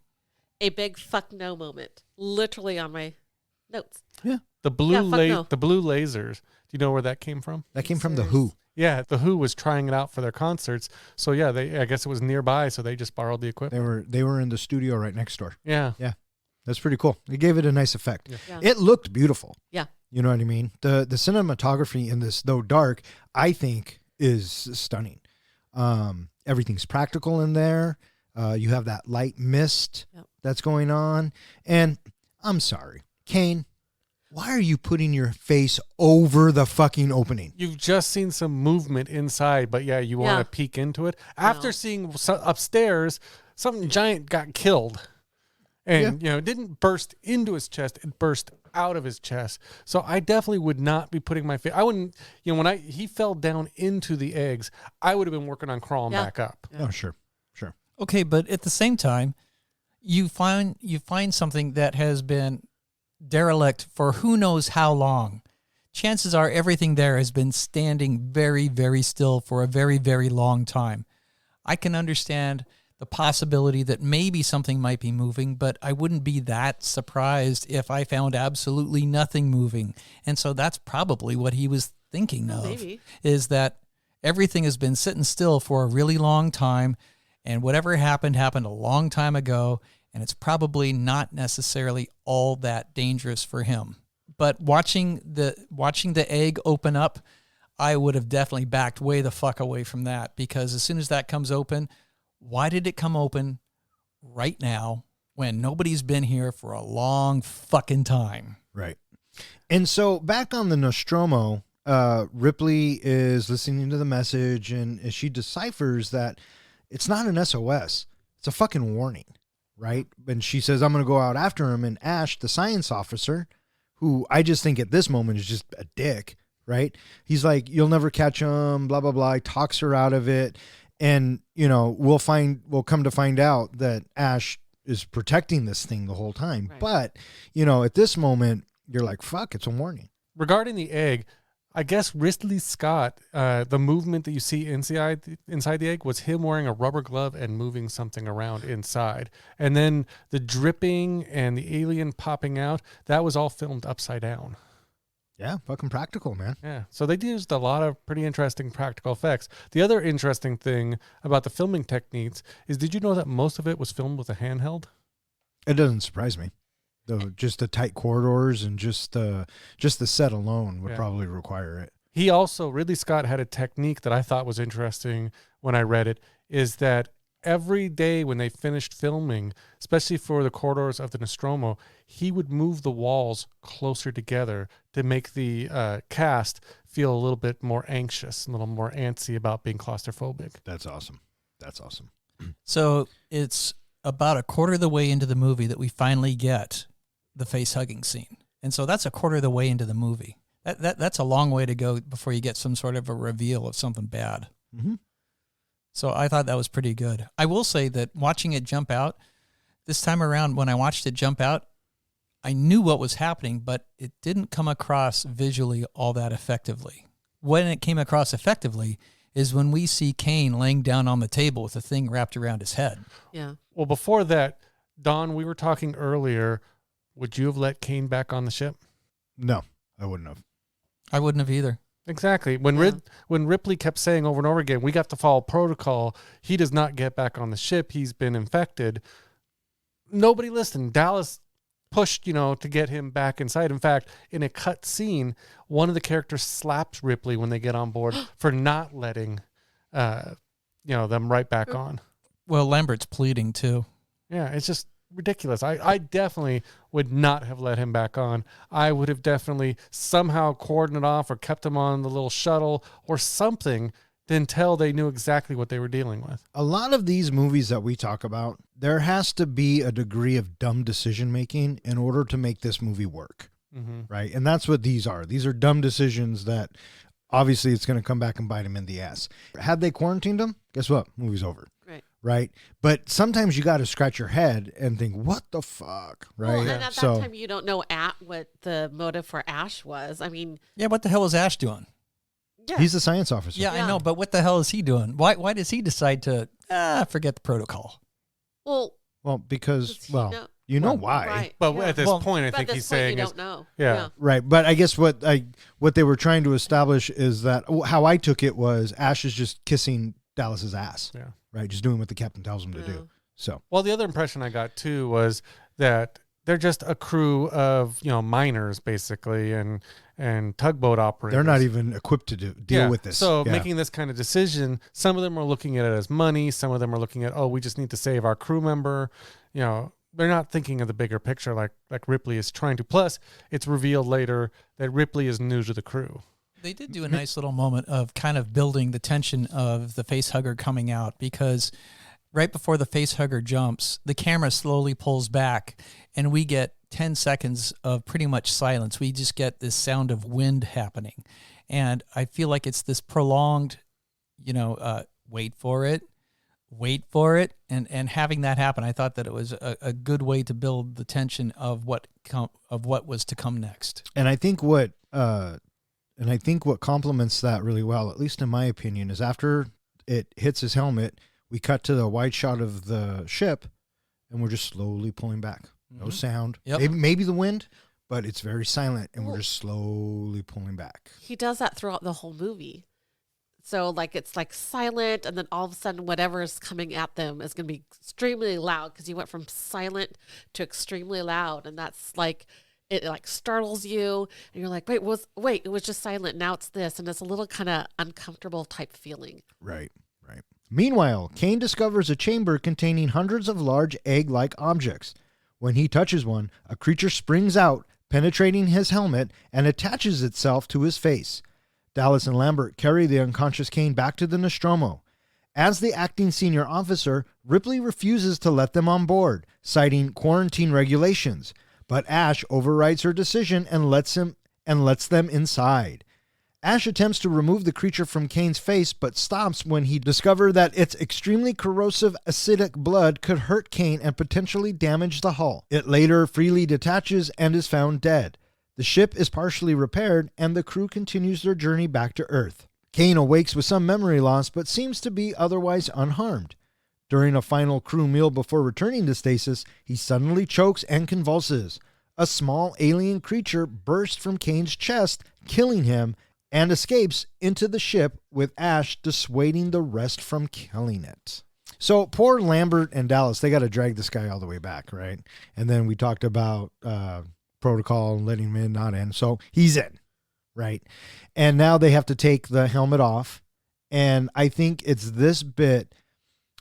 a big fuck no moment. Literally on my notes. Yeah. The blue lasers. Do you know where that came from? That came from The Who. Yeah, The Who was trying it out for their concerts. So yeah, I guess it was nearby, so they just borrowed the equipment. They were in the studio right next door. Yeah. Yeah. That's pretty cool. It gave it a nice effect. Yeah. It looked beautiful. Yeah. You know what I mean? The cinematography in this, though dark, I think is stunning. Everything's practical in there. You have that light mist that's going on. And I'm sorry, Kane, why are you putting your face over the fucking opening? You've just seen some movement inside, but you want to peek into it. After seeing upstairs, something giant got killed. And, it didn't burst into his chest. It burst out of his chest. So I definitely would not be putting my face. I wouldn't, when he fell down into the eggs, I would have been working on crawling back up. Yeah. Oh, sure. Okay, but at the same time, you find something that has been derelict for who knows how long. Chances are everything there has been standing very, very still for a very, very long time. I can understand the possibility that maybe something might be moving, but I wouldn't be that surprised if I found absolutely nothing moving. And so that's probably what he was thinking of, is that everything has been sitting still for a really long time, and whatever happened a long time ago, and it's probably not necessarily all that dangerous for him. But watching the egg open up, I would have definitely backed way the fuck away from that, because as soon as that comes open, why did it come open right now when nobody's been here for a long fucking time? Right. And so back on the Nostromo, Ripley is listening to the message, and she deciphers that it's not an SOS. It's a fucking warning, right? And she says, I'm going to go out after him. And Ash, the science officer, who I just think at this moment is just a dick, right? He's like, you'll never catch him, blah, blah, blah. He talks her out of it. And, we'll come to find out that Ash is protecting this thing the whole time. Right. But, at this moment, you're like, fuck, it's a warning. Regarding the egg, I guess Ridley Scott, the movement that you see inside the egg was him wearing a rubber glove and moving something around inside. And then the dripping and the alien popping out, that was all filmed upside down. Yeah, fucking practical, man. Yeah. So they used a lot of pretty interesting practical effects. The other interesting thing about the filming techniques is, did you know that most of it was filmed with a handheld? It doesn't surprise me. Though just the tight corridors and just the set alone would probably require it. He also, Ridley Scott had a technique that I thought was interesting when I read it, is that every day when they finished filming, especially for the corridors of the Nostromo, he would move the walls closer together to make the cast feel a little bit more anxious, a little more antsy about being claustrophobic. That's awesome. That's awesome. So it's about a quarter of the way into the movie that we finally get the face hugging scene. And so that's a quarter of the way into the movie. That's a long way to go before you get some sort of a reveal of something bad. Mm-hmm. So I thought that was pretty good. I will say that watching it jump out, this time around when I watched it jump out, I knew what was happening, but it didn't come across visually all that effectively. When it came across effectively is when we see Kane laying down on the table with the thing wrapped around his head. Yeah. Well, before that, Don, we were talking earlier, would you have let Kane back on the ship? No, I wouldn't have. I wouldn't have either. Exactly. When Ripley kept saying over and over again, we got to follow protocol, he does not get back on the ship, he's been infected. Nobody listened. Dallas pushed, to get him back inside. In fact, in a cut scene, one of the characters slaps Ripley when they get on board for not letting them right back on. Well, Lambert's pleading too. Yeah, it's just ridiculous. I definitely would not have let him back on. I would have definitely somehow cordoned it off or kept him on the little shuttle or something until they knew exactly what they were dealing with. A lot of these movies that we talk about, there has to be a degree of dumb decision making in order to make this movie work. Mm-hmm. Right? And that's what these are. These are dumb decisions that obviously it's going to come back and bite them in the ass. Had they quarantined them, guess what? Movie's over. Right. But sometimes you got to scratch your head and think, what the fuck? Right. Well, and at that time, you don't know what the motive for Ash was. I mean, yeah, what the hell is Ash doing? Yeah. He's the science officer. Yeah, I know. But what the hell is he doing? Why does he decide to forget the protocol? Well, because, you know why. Right. But at this point, I think he's saying you don't know. Yeah. Right. But I guess what they were trying to establish is that how I took it was Ash is just kissing Dallas's ass. Yeah. Right. Just doing what the captain tells him to do. So, well, the other impression I got too was that they're just a crew of, miners basically and tugboat operators. They're not even equipped to deal with this. So making this kind of decision, some of them are looking at it as money. Some of them are looking at, we just need to save our crew member. They're not thinking of the bigger picture like Ripley is trying to. Plus, it's revealed later that Ripley is new to the crew. They did do a nice little moment of kind of building the tension of the face hugger coming out, because right before the face hugger jumps, the camera slowly pulls back and we get 10 seconds of pretty much silence. We just get this sound of wind happening. And I feel like it's this prolonged, wait for it. And having that happen, I thought that it was a good way to build the tension of what was to come next. And I think what complements that really well, at least in my opinion, is after it hits his helmet, we cut to the wide shot of the ship, and we're just slowly pulling back. No sound. Yep. Maybe the wind, but it's very silent, and we're just slowly pulling back. He does that throughout the whole movie. So it's silent, and then all of a sudden whatever is coming at them is going to be extremely loud, because you went from silent to extremely loud, and that's it startles you, and you're like, wait, it was just silent. Now it's this, and it's a little kind of uncomfortable type feeling. Right. Meanwhile, Kane discovers a chamber containing hundreds of large egg-like objects. When he touches one, a creature springs out, penetrating his helmet, and attaches itself to his face. Dallas and Lambert carry the unconscious Kane back to the Nostromo. As the acting senior officer, Ripley refuses to let them on board, citing quarantine regulations. But Ash overrides her decision and lets them inside. Ash attempts to remove the creature from Kane's face, but stops when he discovers that its extremely corrosive acidic blood could hurt Kane and potentially damage the hull. It later freely detaches and is found dead. The ship is partially repaired, and the crew continues their journey back to Earth. Kane awakes with some memory loss, but seems to be otherwise unharmed. During a final crew meal before returning to stasis, he suddenly chokes and convulses. a small alien creature bursts from Kane's chest, killing him, and escapes into the ship with Ash dissuading the rest from killing it. So poor Lambert and Dallas, they got to drag this guy all the way back, right? And then we talked about protocol and letting him in, not in. So he's in, right? And now they have to take the helmet off. And I think it's this bit,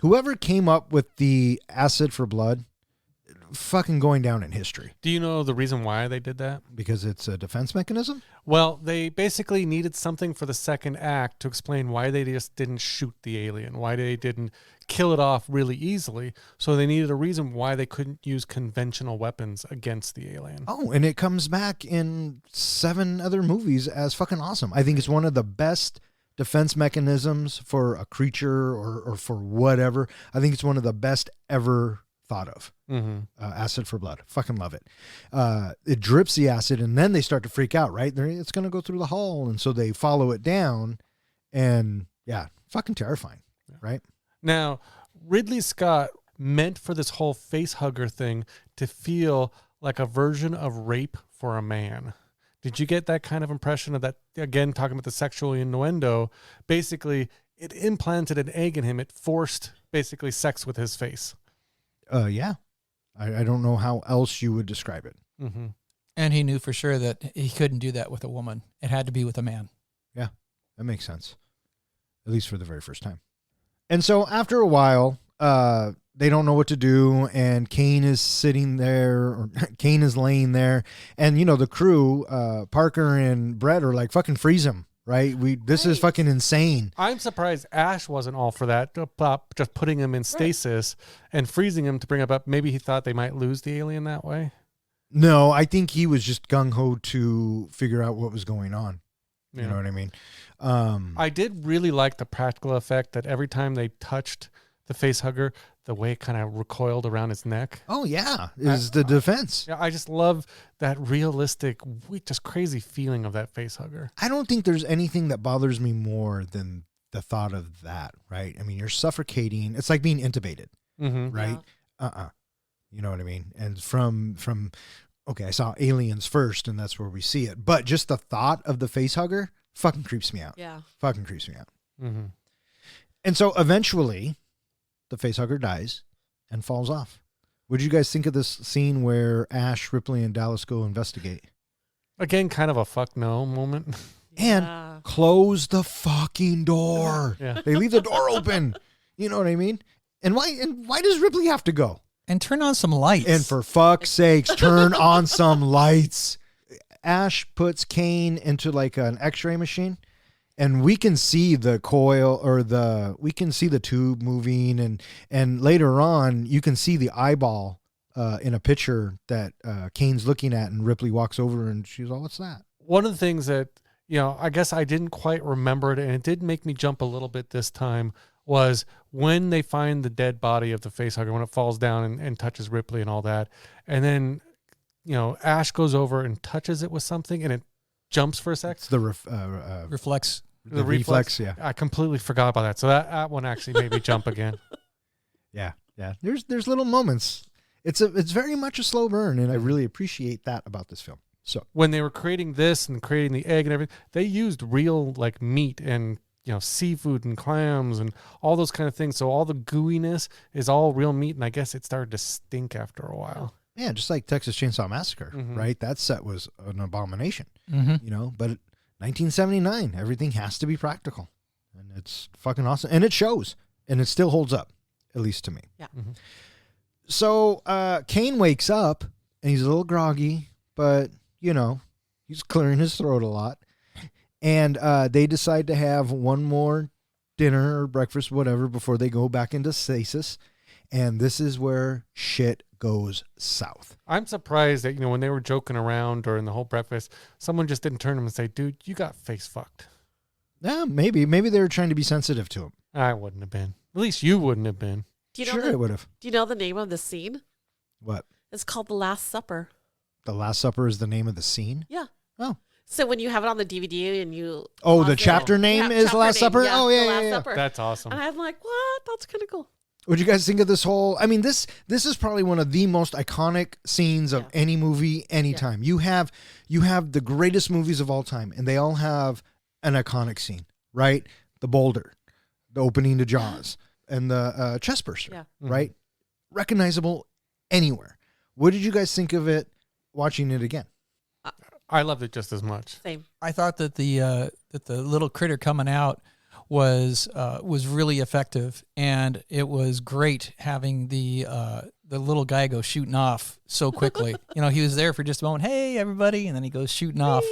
whoever came up with the acid for blood, fucking going down in history. Do you know the reason why they did that? Because it's a defense mechanism? Well, they basically needed something for the second act to explain why they just didn't shoot the alien, why they didn't kill it off really easily. So they needed a reason why they couldn't use conventional weapons against the alien. Oh, and it comes back in 7 other movies as fucking awesome. I think it's one of the best defense mechanisms for a creature or for whatever. I think it's one of the best ever thought of. Acid for blood. Fucking love it. It drips the acid and then they start to freak out, right? It's going to go through the hull. And so they follow it down and yeah, fucking terrifying, right? Now, Ridley Scott meant for this whole face hugger thing to feel like a version of rape for a man. Did you get that kind of impression of that? Again, talking about the sexual innuendo, basically it implanted an egg in him. It forced basically sex with his face. Yeah. I don't know how else you would describe it. Mm-hmm. And he knew for sure that he couldn't do that with a woman. It had to be with a man. Yeah, that makes sense. At least for the very first time. And so after a while, they don't know what to do. And Kane is sitting there, or Kane is laying there. And, you know, the crew, Parker and Brett are like, fucking freeze him. Right? This is fucking insane. I'm surprised Ash wasn't all for that. Just putting him in stasis and freezing him to bring him up. Maybe he thought they might lose the alien that way. No, I think he was just gung-ho to figure out what was going on. You know what I mean? I did really like the practical effect that every time they touched the face hugger, the way it kind of recoiled around his neck. Oh, yeah. Is the defense. Yeah, I just love that realistic, just crazy feeling of that face hugger. I don't think there's anything that bothers me more than the thought of that, right? I mean, you're suffocating. It's like being intubated, right? Yeah. You know what I mean? And from okay, I saw Aliens first, and that's where we see it. But just the thought of the face hugger fucking creeps me out. Yeah. Fucking creeps me out. Mm-hmm. And so eventually the face hugger dies and falls off. What did you guys think of this scene where Ash, Ripley, and Dallas go investigate? Again, kind of a fuck no moment. And close the fucking door. Yeah. They leave the door open. You know what I mean? And why does Ripley have to go? And turn on some lights. And for fuck's sakes, turn on some lights. Ash puts Kane into like an x-ray machine. And we can see the coil we can see the tube moving and later on you can see the eyeball in a picture that Kane's looking at and Ripley walks over and she's like, what's that? One of the things that, I guess I didn't quite remember it and it did make me jump a little bit this time was when they find the dead body of the facehugger, when it falls down and touches Ripley and all that. And then, Ash goes over and touches it with something and it jumps for a sec. It's the reflex. The reflex, yeah. I completely forgot about that. So that one actually made me jump again. Yeah. There's little moments. It's very much a slow burn, and I really appreciate that about this film. So when they were creating this and creating the egg and everything, they used real like meat and seafood and clams and all those kind of things. So all the gooiness is all real meat, and I guess it started to stink after a while. Yeah, just like Texas Chainsaw Massacre, right? That set was an abomination, but 1979, everything has to be practical, and it's fucking awesome, and it shows, and it still holds up, at least to me. Yeah. Mm-hmm. So Kane wakes up, and he's a little groggy, but he's clearing his throat a lot, and they decide to have one more dinner or breakfast, whatever, before they go back into stasis, and this is where shit goes south. I'm surprised that, when they were joking around during the whole breakfast, someone just didn't turn to him and say, dude, you got face fucked. Yeah, maybe they were trying to be sensitive to him. I wouldn't have been. At least you wouldn't have been. I would have. Do you know the name of the scene? What? It's called The Last Supper. The Last Supper is the name of the scene? Yeah. Oh. So when you have it on the DVD and you... Oh, the chapter name is The Last Supper? Yeah, oh, The yeah, Last yeah. Supper. That's awesome. And I'm like, what? That's kind of cool. What'd you guys think of this whole? I mean, this is probably one of the most iconic scenes of any movie, anytime. You have the greatest movies of all time, and they all have an iconic scene, right? The boulder, the opening to Jaws, and the chest burster, right? Recognizable anywhere. What did you guys think of it watching it again? I loved it just as much. Same. I thought that the little critter coming out was really effective, and it was great having the little guy go shooting off so quickly. He was there for just a moment. Hey, everybody, and then he goes shooting off.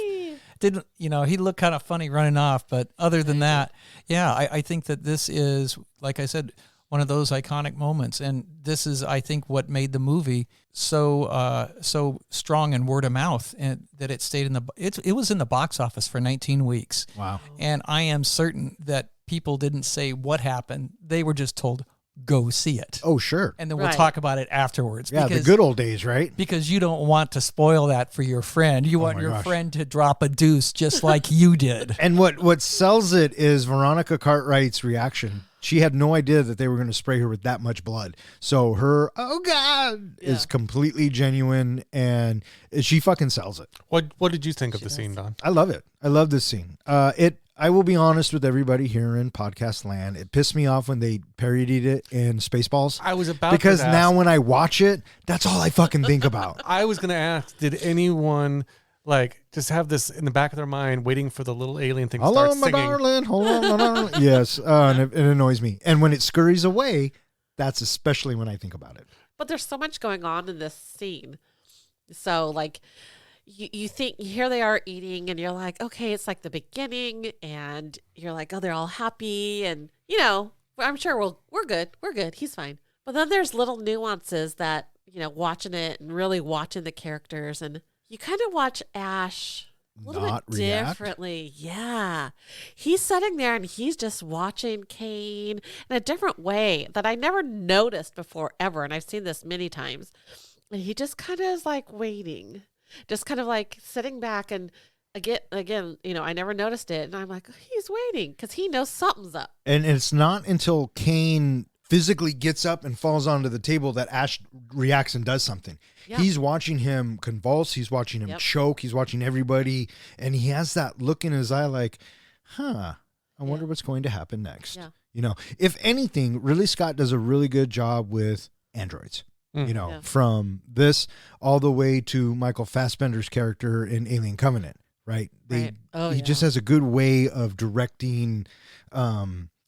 Didn't he looked kind of funny running off, but other than that, I think that this is, like I said, one of those iconic moments, and this is, I think, what made the movie so strong in word of mouth, and that it stayed it was in the box office for 19 weeks. Wow! And I am certain that people didn't say what happened; they were just told, "Go see it." Oh, sure. And then we'll talk about it afterwards. Yeah, the good old days, right? Because you don't want to spoil that for your friend. You want your friend to drop a deuce just like you did. And what sells it is Veronica Cartwright's reaction. She had no idea that they were going to spray her with that much blood. So her, oh God, is completely genuine, and she fucking sells it. What did you think of the scene, Don? I love it. I love this scene. I will be honest with everybody here in podcast land. It pissed me off when they parodied it in Spaceballs. I was about because to ask, now when I watch it, that's all I fucking think about. I was going to ask, did anyone just have this in the back of their mind, waiting for the little alien thing to Hello, start my singing? darling. Hold on. Yes, and it annoys me. And when it scurries away, that's especially when I think about it. But there's so much going on in this scene. So you think, here they are eating, and you're like, okay, it's like the beginning, and you're like, oh, they're all happy, and I'm sure we're good, he's fine. But then there's little nuances that, watching it and really watching the characters, and you kind of watch Ash a little bit differently. Yeah. He's sitting there and he's just watching Kane in a different way that I never noticed before ever, and I've seen this many times. And he just kind of is waiting. Just kind of sitting back, and again, I never noticed it. And I'm like, he's waiting because he knows something's up. And it's not until Kane physically gets up and falls onto the table that Ash reacts and does something. Yeah. He's watching him convulse. He's watching him choke. He's watching everybody. And he has that look in his eye like, I wonder what's going to happen next. Yeah. If anything, Ridley Scott does a really good job with androids. From this all the way to Michael Fassbender's character in Alien Covenant, right? He just has a good way of directing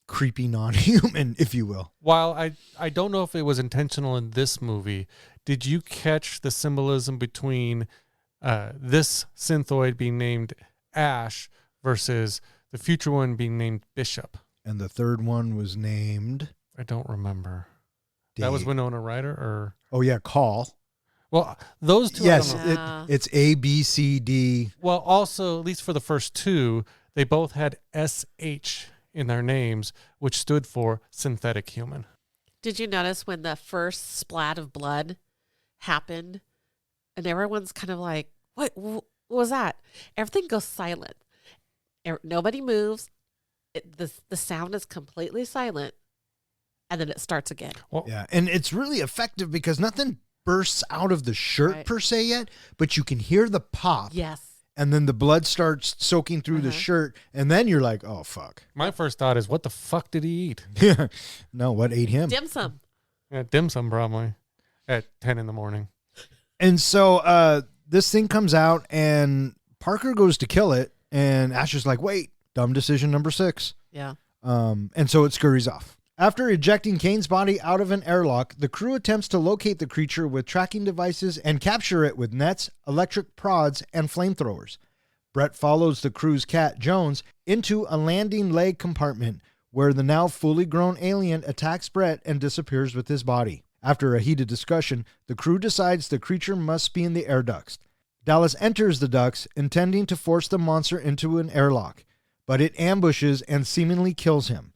creepy non-human, if you will. While I don't know if it was intentional in this movie, did you catch the symbolism between this synthoid being named Ash versus the future one being named Bishop? And the third one was named... I don't remember. That was Winona Ryder, or... Oh, yeah, Call. Well, those two... Yes, it's A, B, C, D. Well, also, at least for the first two, they both had SH in their names, which stood for synthetic human. Did you notice when the first splat of blood happened, and everyone's kind of like, what was that? Everything goes silent. Nobody moves. The sound is completely silent. And then it starts again. Well, yeah, and it's really effective because nothing bursts out of the shirt per se yet, but you can hear the pop. Yes. And then the blood starts soaking through the shirt, and then you're like, oh, fuck. My first thought is, what the fuck did he eat? No, what ate him? Dim sum. Yeah, dim sum probably at 10 in the morning. And so this thing comes out, and Parker goes to kill it, and Ash is like, wait, dumb decision number 6. Yeah. And so it scurries off. After ejecting Kane's body out of an airlock, the crew attempts to locate the creature with tracking devices and capture it with nets, electric prods, and flamethrowers. Brett follows the crew's cat, Jones, into a landing leg compartment where the now fully grown alien attacks Brett and disappears with his body. After a heated discussion, the crew decides the creature must be in the air ducts. Dallas enters the ducts, intending to force the monster into an airlock, but it ambushes and seemingly kills him.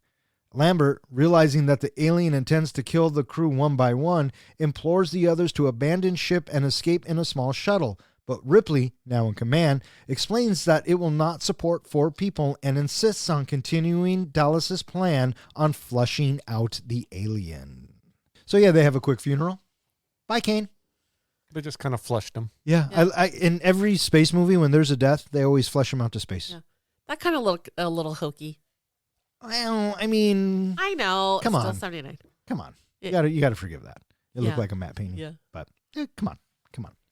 Lambert, realizing that the alien intends to kill the crew one by one, implores the others to abandon ship and escape in a small shuttle. But Ripley, now in command, explains that it will not support 4 people and insists on continuing Dallas's plan on flushing out the alien. So yeah, they have a quick funeral. Bye, Kane. They just kind of flushed him. Yeah, Yeah. I in every space movie when there's a death, they always flush him out to space. Yeah. That kind of looked a little hokey. Well, I mean, I know. Come Still on. 79. come on, It- you gotta forgive that. It Yeah. looked like a matte painting. Yeah. But come on.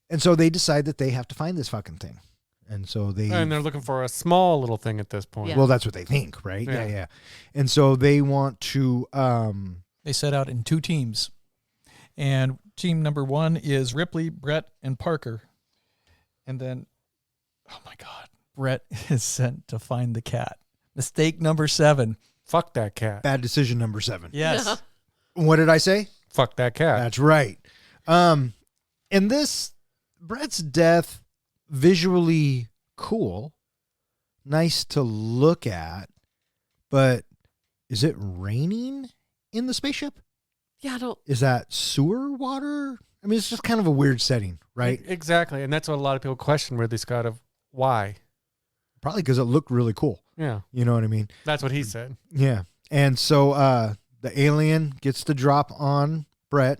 And so they decide that they have to find this fucking thing, and so they And they're looking for a small little thing at this point. Yeah. well, that's what they think, right? Yeah. Yeah. And so they want to They set out in 2 teams. And team number 1 is Ripley, Brett, and Parker. And then, oh my God, Brett is sent to find the cat. Mistake number 7. Fuck that cat. bad decision number 7. Yes. Yeah. What did I say? Fuck that cat. That's right. In this, Brett's death, visually cool, nice to look at, but is it raining in the spaceship? Yeah, I don't. Is that sewer water? I mean, it's just kind of a weird setting, right? Exactly. And that's what a lot of people question Ridley Scott of why. Probably because it looked really cool. Yeah. You know what I mean? That's what he said. Yeah. And so the alien gets the drop on Brett,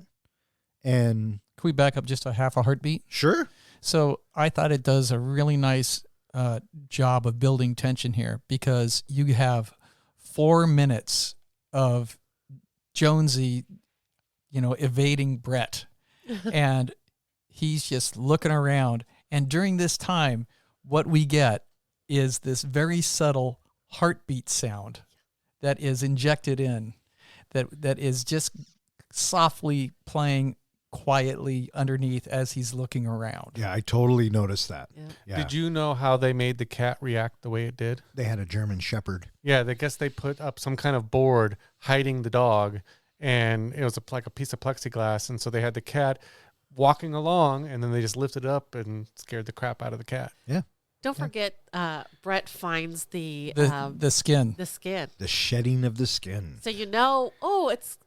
and Can we back up just a half a heartbeat? sure. So I thought it does a really nice job of building tension here, because you have 4 minutes of Jonesy, evading Brett, and he's just looking around. And during this time, what we get is this very subtle heartbeat sound that is injected in, that is just softly playing quietly underneath as he's looking around. Yeah, I totally noticed that. Yeah. Yeah. Did you know how they made the cat react the way it did? They had a German Shepherd. Yeah, I guess they put up some kind of board hiding the dog, and it was like a piece of plexiglass. And so they had the cat walking along, and then they just lifted it up and scared the crap out of the cat. Yeah. Don't forget, Brett finds the skin. the skin. The shedding of the skin. So it's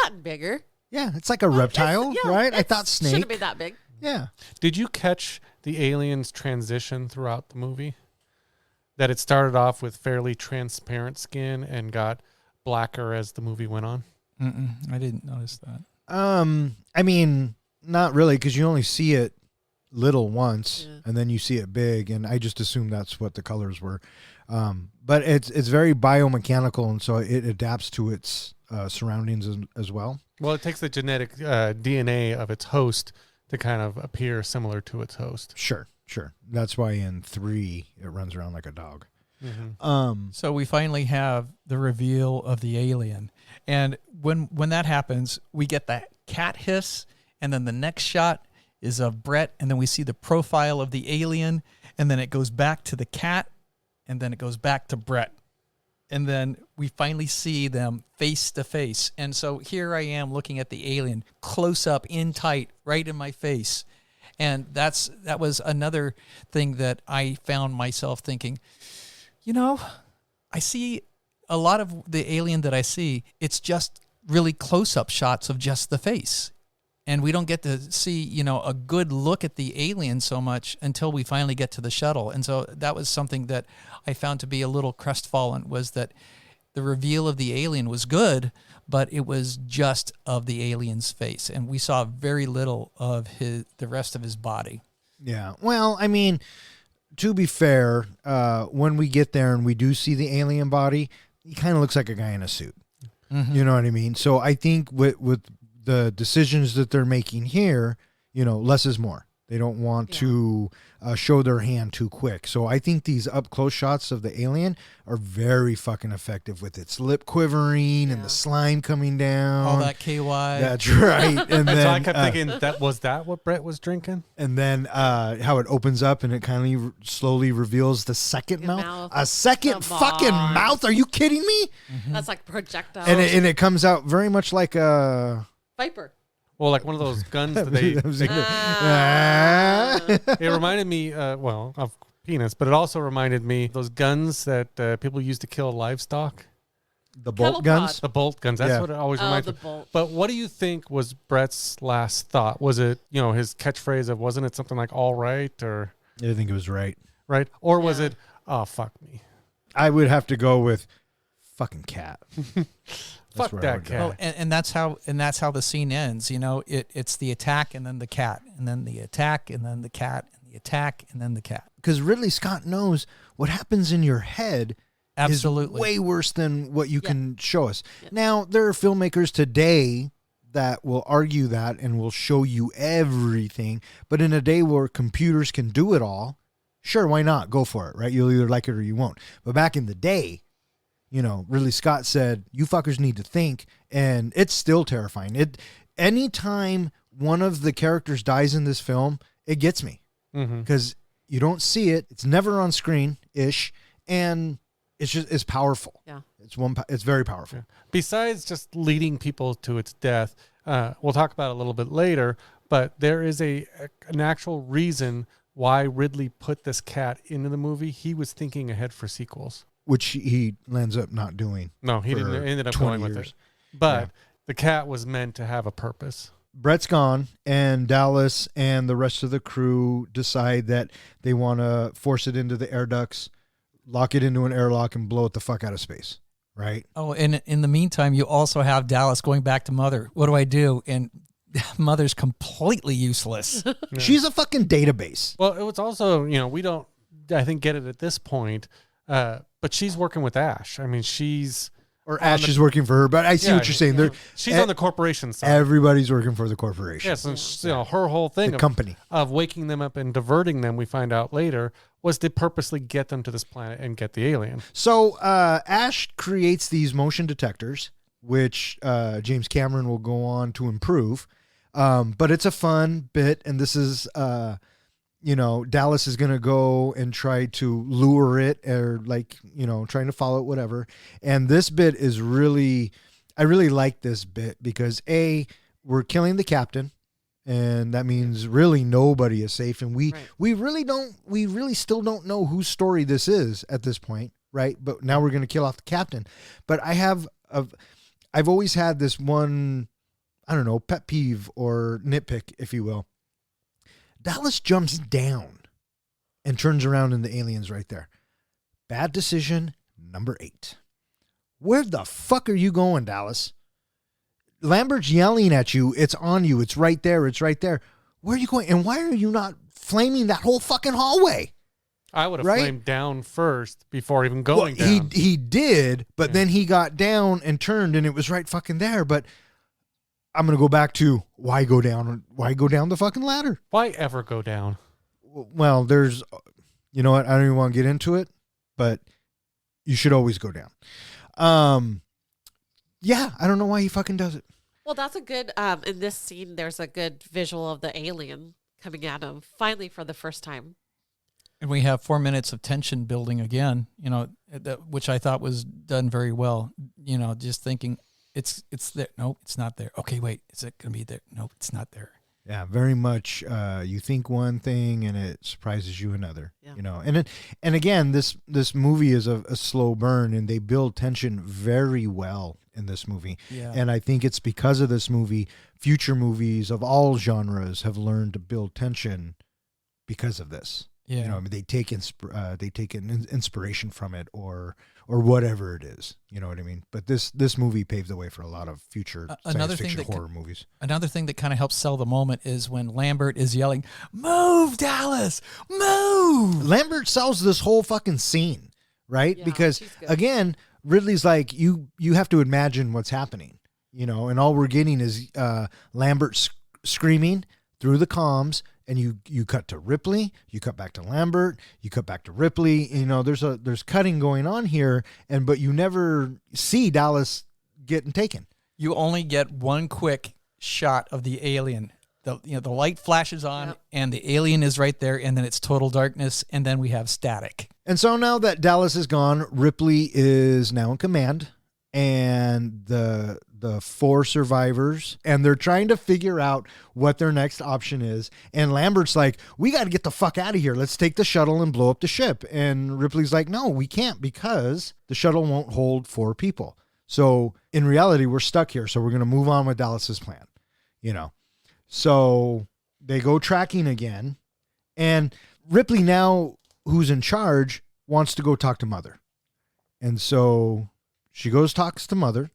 gotten bigger. Yeah, it's like a Well, reptile, it's- yeah, right? I it's- thought snake. Shouldn't be that big. Yeah. Did you catch the alien's transition throughout the movie? That it started off with fairly transparent skin and got blacker as the movie went on? I didn't notice that. I mean, not really, because you only see it little once, Yeah. and then you see it big, and I just assumed that's what the colors were. But it's very biomechanical, and so it adapts to its surroundings as well. Well, it takes the genetic DNA of its host to kind of appear similar to its host. Sure. That's why in 3 it runs around like a dog. Mm-hmm. So we finally have the reveal of the alien. And when that happens, we get that cat hiss, and then the next shot is of Brett, and then we see the profile of the alien, and then it goes back to the cat, and then it goes back to Brett. And then we finally see them face to face. And so here I am looking at the alien close up, in tight, right in my face. And that was another thing that I found myself thinking, I see a lot of the alien that I see, it's just really close-up shots of just the face. And we don't get to see, a good look at the alien so much until we finally get to the shuttle. And so that was something that I found to be a little crestfallen, was that the reveal of the alien was good, but it was just of the alien's face. And we saw very little of the rest of his body. Yeah. Well, I mean, to be fair, when we get there and we do see the alien body, he kind of looks like a guy in a suit. Mm-hmm. You know what I mean? So I think with the decisions that they're making here, less is more. They don't want to show their hand too quick. So I think these up close shots of the alien are very fucking effective, with its lip quivering and the slime coming down. All that KY. That's right. And then So I kept thinking, that what Brett was drinking? And then how it opens up and it kind of slowly reveals the second mouth. mouth. A second Come fucking on. mouth? Are you kidding me? That's like projectile. And it comes out very much like a... Viper. Well, like one of those guns that they... Ah. It reminded me, of penis, but it also reminded me of those guns that people use to kill livestock. The Kettle bolt guns? The bolt guns. That's Yeah. what it always Oh, reminds the me. bolt. But what do you think was Brett's last thought? Was it, his catchphrase of, wasn't it something like all right, or I think it was right. right? Or was Yeah. it, oh, fuck me? I would have to go with fucking cat. Fuck where I that would go. cat. Well, and that's how the scene ends. You know, it's the attack and then the cat, and then the attack and then the cat, and the attack and then the cat. Because Ridley Scott knows what happens in your head Absolutely. is way worse than what you can show us. Now, there are filmmakers today that will argue that and will show you everything. But in a day where computers can do it all, sure, why not? Go for it, right? You'll either like it or you won't. But back in the day, you know, Ridley Scott said, you fuckers need to think, and it's still terrifying. Anytime one of the characters dies in this film, it gets me. Because you don't see it. It's never on screen-ish, and it's powerful. Yeah. It's very powerful. Yeah. Besides just leading people to its death, we'll talk about it a little bit later, but there is an actual reason why Ridley put this cat into the movie. He was thinking ahead for sequels. Which he ends up not doing. No, he didn't. Ended up 20 going with years. it. But the cat was meant to have a purpose. Brett's gone, and Dallas and the rest of the crew decide that they want to force it into the air ducts, lock it into an airlock, and blow it the fuck out of space. Right? Oh, and in the meantime, you also have Dallas going back to Mother. What do I do? And Mother's completely useless. She's a fucking database. Well, it was also, we don't, I think, get it at this point, but she's working with Ash. I mean, Or Ash is working for her, but I see what you're saying. She's on the corporation side. Everybody's working for the corporation. Yes, and her whole thing The company. of waking them up and diverting them, we find out later, was to purposely get them to this planet and get the alien. So Ash creates these motion detectors, which James Cameron will go on to improve. But it's a fun bit, and this is, Dallas is going to go and try to lure it, or trying to follow it, whatever. And this bit is I really like this bit because we're killing the captain, and that means really nobody is safe. And we really still don't know whose story this is at this point. Right. But now we're going to kill off the captain. But I've always had this one, I don't know, pet peeve or nitpick, if you will. Dallas jumps down and turns around and the alien's right there. Bad decision number 8. Where the fuck are you going, Dallas? Lambert's yelling at you. It's on you. It's right there. It's right there. Where are you going? And why are you not flaming that whole fucking hallway? I would have flamed down first before even going down. He did, but then he got down and turned and it was right fucking there. But I'm going to go back to why go down the fucking ladder? Why ever go down? Well, there's, you know what? I don't even want to get into it, but you should always go down. Yeah, I don't know why he fucking does it. Well, that's a good, in this scene, there's a good visual of the alien coming at him, finally for the first time. And we have 4 minutes of tension building again, which I thought was done very well. Just thinking, it's there. No, it's not there. Okay, wait, is it going to be there? No, it's not there. Yeah, very much. You think one thing and it surprises you another. Yeah. And again, this movie is a slow burn, and they build tension very well in this movie. Yeah. And I think it's because of this movie, future movies of all genres have learned to build tension because of this. Yeah. They take inspiration from it or whatever it is. You know what I mean? But this movie paved the way for a lot of future science fiction horror movies. Another thing that kind of helps sell the moment is when Lambert is yelling, "Move, Dallas, move!" Lambert sells this whole fucking scene, right? Yeah, because she's good. again, Ridley's like, you have to imagine what's happening, and all we're getting is Lambert screaming through the comms. And you cut to Ripley, you cut back to Lambert, you cut back to Ripley. There's cutting going on here, but you never see Dallas getting taken. You only get one quick shot of the alien. The light flashes on, and the alien is right there, and then it's total darkness, and then we have static. And so now that Dallas is gone, Ripley is now in command, and the 4 survivors, and they're trying to figure out what their next option is. And Lambert's like, we got to get the fuck out of here. Let's take the shuttle and blow up the ship. And Ripley's like, no, we can't, because the shuttle won't hold 4 people. So in reality, we're stuck here. So we're going to move on with Dallas's plan, So they go tracking again, and Ripley, now who's in charge, wants to go talk to Mother. And so she goes talks to Mother,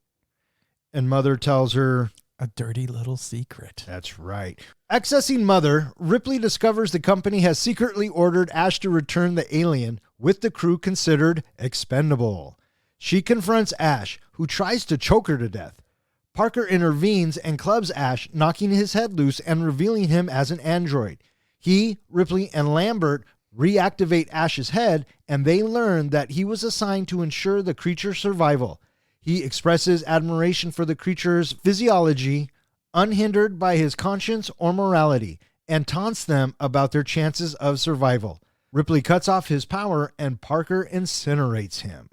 and Mother tells her, A dirty little secret. that's right. Accessing Mother, Ripley discovers the company has secretly ordered Ash to return the alien, with the crew considered expendable. She confronts Ash, who tries to choke her to death. Parker intervenes and clubs Ash, knocking his head loose and revealing him as an android. He, Ripley, and Lambert reactivate Ash's head, and they learn that he was assigned to ensure the creature's survival. He expresses admiration for the creature's physiology, unhindered by his conscience or morality, and taunts them about their chances of survival. Ripley cuts off his power, and Parker incinerates him.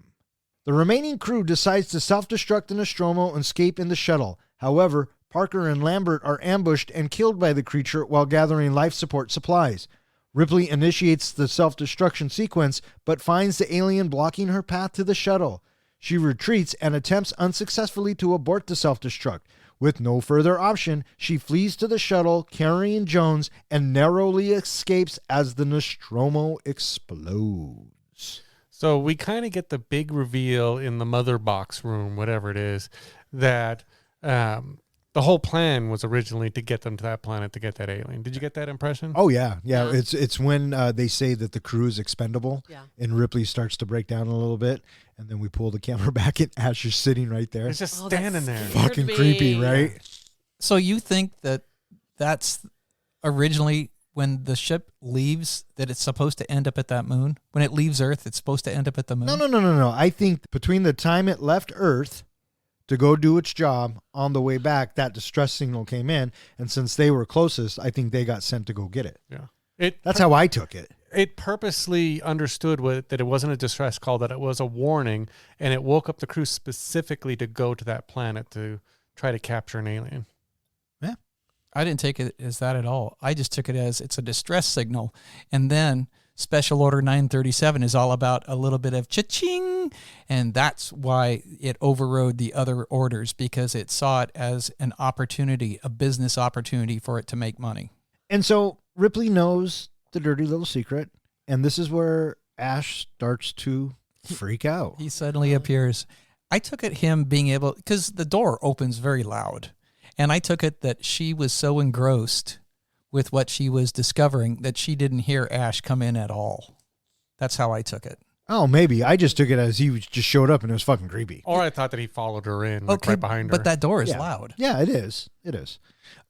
The remaining crew decides to self-destruct the Nostromo and escape in the shuttle. However, Parker and Lambert are ambushed and killed by the creature while gathering life support supplies. Ripley initiates the self-destruction sequence, but finds the alien blocking her path to the shuttle. She retreats and attempts unsuccessfully to abort the self-destruct. With no further option, she flees to the shuttle, carrying Jones, and narrowly escapes as the Nostromo explodes. So we kind of get the big reveal in the mother box room, whatever it is, that the whole plan was originally to get them to that planet to get that alien. Did you get that impression? Oh, yeah. It's when they say that the crew is expendable, and Ripley starts to break down a little bit, and then we pull the camera back, and Ash is sitting right there. It's just standing there. Fucking creepy, right? So you think that that's originally when the ship leaves, that it's supposed to end up at that moon? When it leaves Earth, it's supposed to end up at the moon? No. I think between the time it left Earth to go do its job on the way back, that distress signal came in, and since they were closest, I think they got sent to go get it. Yeah. That's how I took it. It purposely understood that it wasn't a distress call, that it was a warning, and it woke up the crew specifically to go to that planet to try to capture an alien. Yeah. I didn't take it as that at all. I just took it as it's a distress signal. And then Special Order 937 is all about a little bit of cha-ching. And that's why it overrode the other orders, because it saw it as an opportunity, a business opportunity for it to make money. And so Ripley knows the dirty little secret, and this is where Ash starts to freak out. He suddenly appears. I took it him being able, because the door opens very loud, and I took it that she was so engrossed with what she was discovering that she didn't hear Ash come in at all. That's how I took it. Oh, maybe. I just took it as he just showed up and it was fucking creepy. Or I thought that he followed her in, like right behind her. But that door is loud. Yeah, it is. It is.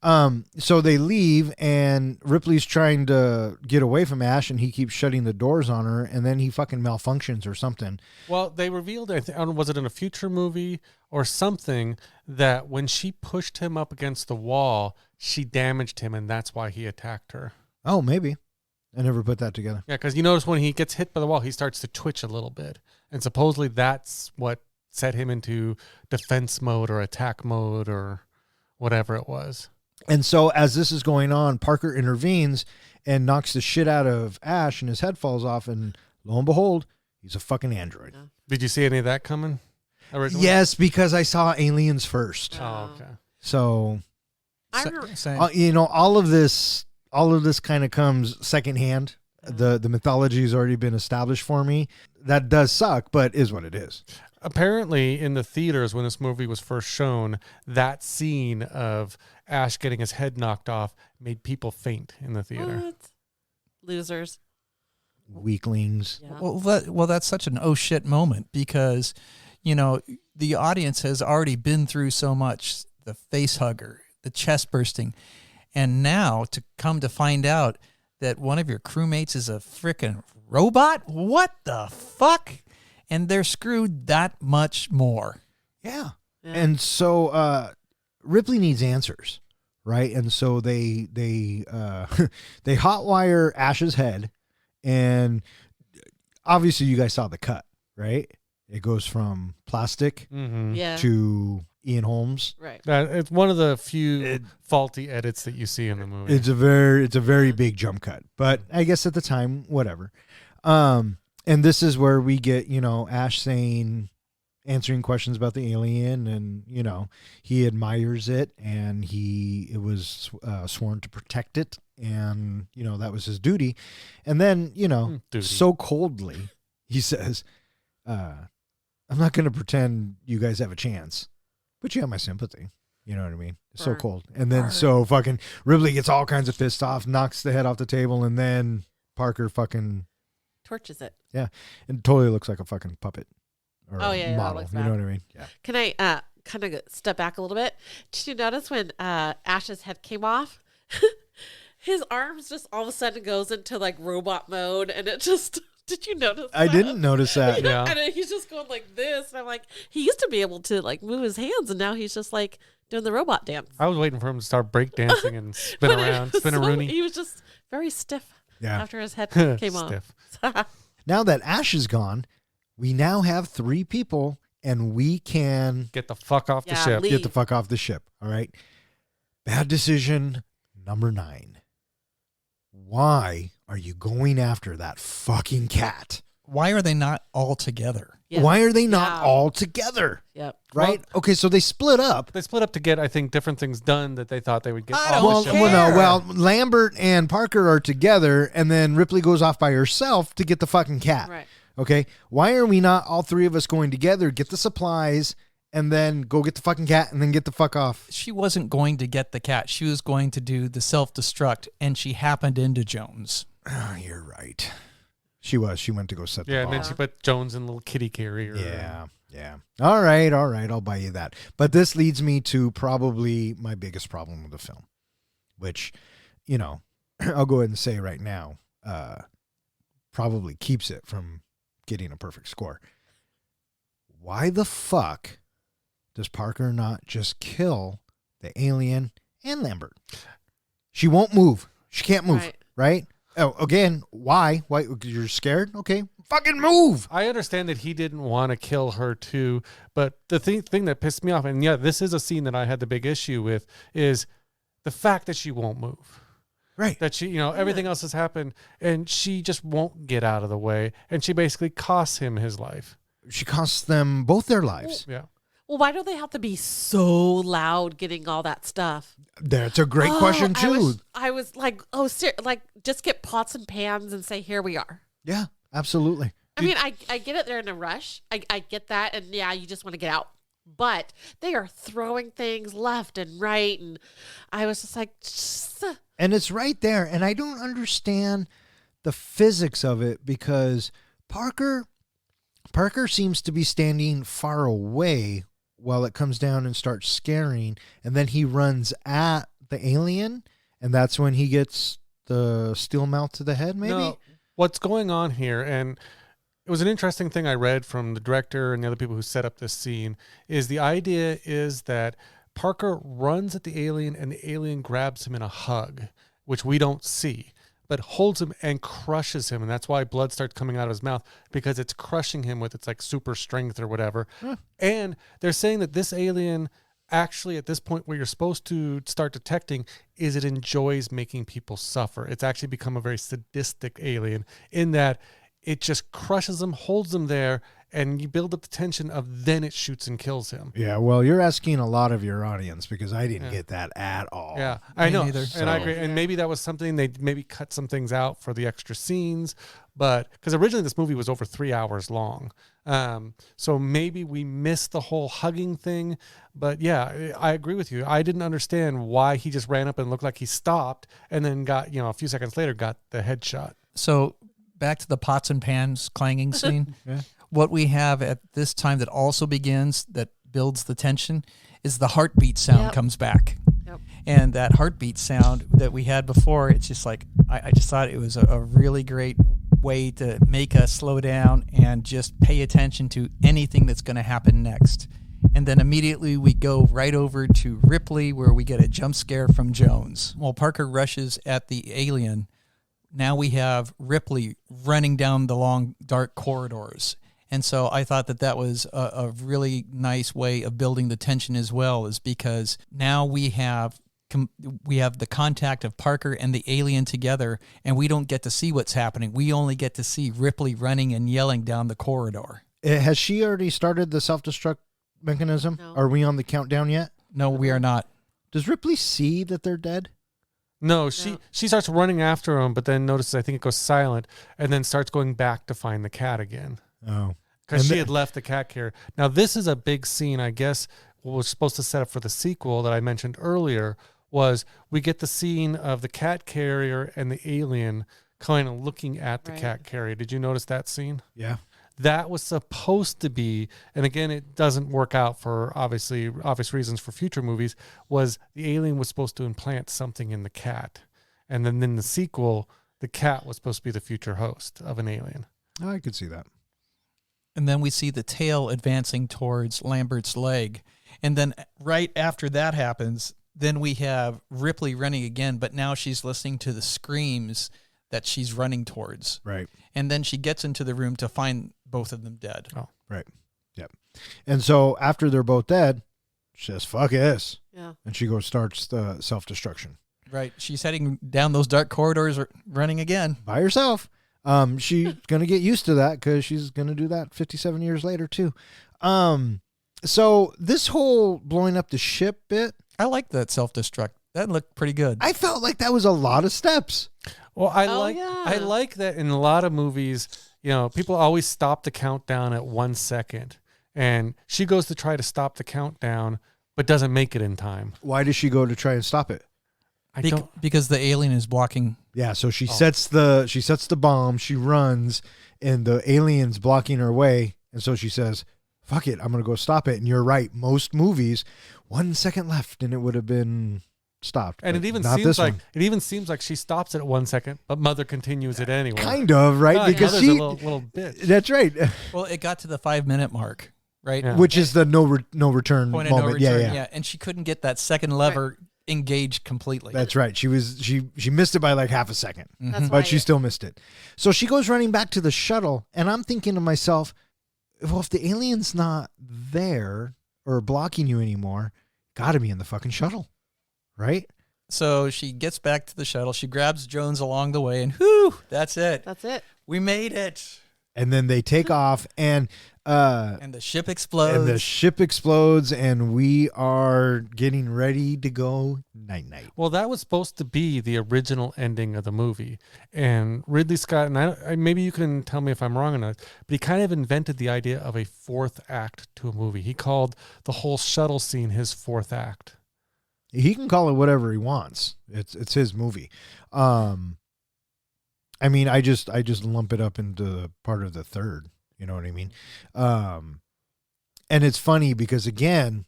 So they leave, and Ripley's trying to get away from Ash, and he keeps shutting the doors on her, and then he fucking malfunctions or something. Well, they revealed, I don't know, was it in a future movie or something, that when she pushed him up against the wall, she damaged him, and that's why he attacked her. Oh, maybe. I never put that together. Yeah, because you notice when he gets hit by the wall, he starts to twitch a little bit. And supposedly that's what set him into defense mode or attack mode or whatever it was. And so as this is going on, Parker intervenes and knocks the shit out of Ash, and his head falls off, and lo and behold, he's a fucking android. Yeah. Did you see any of that coming originally? Yes, because I saw Aliens first. Oh, okay. So, Same. all of this kind of comes secondhand. The mythology has already been established for me. That does suck, but is what it is. Apparently, in the theaters when this movie was first shown, that scene of Ash getting his head knocked off made people faint in the theater. What? Losers. Weaklings. Yeah. Well, that's such an oh shit moment, because, the audience has already been through so much, the face hugger, the chest bursting, and now to come to find out that one of your crewmates is a freaking robot? What the fuck? And they're screwed that much more. Yeah. And so Ripley needs answers, right? And so they they hotwire Ash's head, and obviously you guys saw the cut, right? It goes from plastic Yeah. to Ian Holmes. Right. It's one of the few faulty edits that you see in the movie. It's a very big jump cut, but I guess at the time, whatever. And this is where we get, Ash answering questions about the alien, and, he admires it, and it was sworn to protect it, and, that was his duty. And then, Duty. so coldly, he says, I'm not going to pretend you guys have a chance, but you have my sympathy. You know what I mean? It's so Burn. cold. And then Burn. so fucking Ridley gets all kinds of pissed off, knocks the head off the table, and then Parker fucking, Torches it. it totally looks like a fucking puppet or Oh, yeah, that model. looks You bad. know what I mean? Yeah. Can I kind of step back a little bit? Did you notice when Ash's head came off? His arms just all of a sudden goes into like robot mode, and it just. Did you notice that? I didn't notice that. Yeah. And he's just going like this. And I'm like, he used to be able to like move his hands, and now he's just like doing the robot dance. I was waiting for him to start breakdancing and spin But it around, was spin a so- Rooney. He was just very stiff Yeah. after his head came off. Stiff. Now that Ash is gone, we now have 3 people, and we can Get the fuck off the Yeah, ship. leave. get the fuck off the ship. All right. Bad decision number 9. Why are you going after that fucking cat? Why are they not all together? Yeah. Why are they not Yeah. all together? Yep. Right? Okay, so they split up. They split up to get, I think, different things done that they thought they would get. I off don't the Well, ship. care. well, Lambert and Parker are together, and then Ripley goes off by herself to get the fucking cat. Right. Okay, why are we not all 3 of us going together, get the supplies, and then go get the fucking cat, and then get the fuck off? She wasn't going to get the cat. She was going to do the self-destruct, and she happened into Jones. Oh, you're right. She was. She went to go set the Yeah, bomb. and then she put Jones in a little kitty carrier. Yeah, yeah. All right, I'll buy you that. But this leads me to probably my biggest problem with the film, which, you know, I'll go ahead and say right now, probably keeps it from getting a perfect score. Why the fuck does Parker not just kill the alien and Lambert? She won't move. She can't move, right? Oh, again, why? Why? You're scared? Okay, fucking move. I understand that he didn't want to kill her too, but the thing that pissed me off, and yeah, this is a scene that I had the big issue with, is the fact that she won't move. Right. That she, everything else has happened, and she just won't get out of the way, and she basically costs him his life. She costs them both their lives. Yeah. Well, why do they have to be so loud getting all that stuff? That's a great question too. I was like, like just get pots and pans and say, here we are. Yeah, absolutely. I mean, I get it. They're in a rush. I get that. And yeah, you just want to get out. But they are throwing things left and right. And I was just like, And it's right there. And I don't understand the physics of it because Parker seems to be standing far away while it comes down and starts scaring. And then he runs at the alien. And that's when he gets the steel mouth to the head, maybe? No, what's going on here, and it was an interesting thing I read from the director and the other people who set up this scene, is the idea is that Parker runs at the alien and the alien grabs him in a hug, which we don't see, but holds him and crushes him. And that's why blood starts coming out of his mouth, because it's crushing him with its like super strength or whatever. And they're saying that this alien actually at this point where you're supposed to start detecting is it enjoys making people suffer. It's actually become a very sadistic alien in that it just crushes them, holds them there, and you build up the tension of then it shoots and kills him. Yeah, well, you're asking a lot of your audience because I didn't get that at all. Yeah, I know. neither. And I agree. And maybe that was something they maybe cut some things out for the extra scenes, but because originally this movie was over 3 hours long. So maybe we missed the whole hugging thing, but yeah, I agree with you. I didn't understand why he just ran up and looked like he stopped and then got, a few seconds later got the headshot. So back to the pots and pans clanging scene. What we have at this time that also begins, that builds the tension, is the heartbeat sound comes back. Yep. And that heartbeat sound that we had before, it's just like, I just thought it was a really great way to make us slow down and just pay attention to anything that's going to happen next. And then immediately we go right over to Ripley, where we get a jump scare from Jones. While Parker rushes at the alien, now we have Ripley running down the long, dark corridors. And so I thought that was a really nice way of building the tension as well, is because now we have the contact of Parker and the alien together, and we don't get to see what's happening. We only get to see Ripley running and yelling down the corridor. Has she already started the self-destruct mechanism? No. Are we on the countdown yet? No, we are not. Does Ripley see that they're dead? No, she starts running after him, but then notices, I think it goes silent, and then starts going back to find the cat again. Oh. Because she had left the cat carrier. Now, this is a big scene, I guess, what was supposed to set up for the sequel that I mentioned earlier was we get the scene of the cat carrier and the alien kind of looking at the cat carrier. Did you notice that scene? Yeah. That was supposed to be, and again, it doesn't work out for obvious reasons for future movies, was the alien was supposed to implant something in the cat. And then in the sequel, the cat was supposed to be the future host of an alien. I could see that. And then we see the tail advancing towards Lambert's leg. And then right after that happens, then we have Ripley running again, but now she's listening to the screams that she's running towards. Right. And then she gets into the room to find both of them dead. Oh, right. Yep. And so after they're both dead, she says, fuck this. Yeah. And she goes, starts the self-destruction. Right. She's heading down those dark corridors, running again. By herself. She's going to get used to that because she's going to do that 57 years later too. So this whole blowing up the ship bit, I like that self-destruct. That looked pretty good. I felt like that was a lot of steps. Well, I like that in a lot of movies, people always stop the countdown at 1 second. And she goes to try to stop the countdown, but doesn't make it in time. Why does she go to try and stop it? Because the alien is blocking. Yeah, so she sets the bomb, she runs, and the alien's blocking her way, and so she says, fuck it, I'm going to go stop it. And you're right, most movies, 1 second left, and it would have been stopped. And it even seems like she stops it at 1 second, but Mother continues it anyway. Kind of, right? Because Mother's a little bitch. That's right. Well, it got to the 5-minute mark, right? Yeah. Which is the no return Point moment. of no return, Yeah. And she couldn't get that second lever engaged completely. That's right. She missed it by like half a second, That's but she still missed it. So she goes running back to the shuttle, and I'm thinking to myself, well, if the alien's not there or blocking you anymore, got to be in the fucking shuttle, right? So she gets back to the shuttle. She grabs Jones along the way, and whew, that's it. That's it. We made it. And then they take off, and the ship explodes. And we are getting ready to go night-night. Well, that was supposed to be the original ending of the movie. And Ridley Scott, and I maybe you can tell me if I'm wrong or not, but he kind of invented the idea of a fourth act to a movie. He called the whole shuttle scene his fourth act. He can call it whatever he wants. It's his movie. I mean, I just lump it up into part of the third. You know what I mean? And it's funny because, again,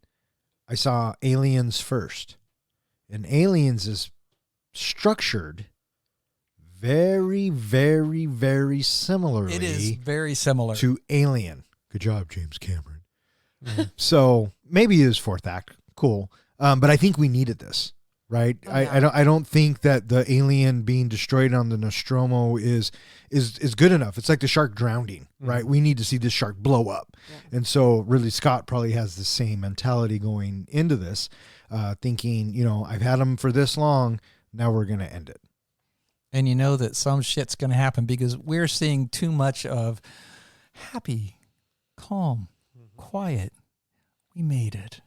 I saw Aliens first. And Aliens is structured very, very, very similarly. It is very similar to Alien. Good job, James Cameron. Mm-hmm. So maybe his fourth act. Cool. But I think we needed this. Right. Oh, yeah. I don't think that the alien being destroyed on the Nostromo is good enough. It's like the shark drowning, right? We need to see this shark blow up. Yeah. And so Ridley Scott probably has the same mentality going into this, thinking, I've had him for this long. Now we're going to end it. And you know that some shit's going to happen because we're seeing too much of happy, calm, quiet. We made it.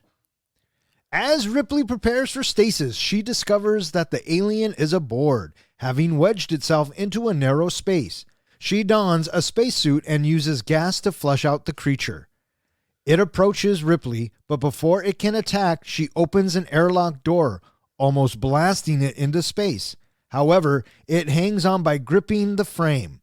As Ripley prepares for stasis, she discovers that the alien is aboard, having wedged itself into a narrow space. She dons a spacesuit and uses gas to flush out the creature. It approaches Ripley, but before it can attack, she opens an airlock door, almost blasting it into space. However, it hangs on by gripping the frame.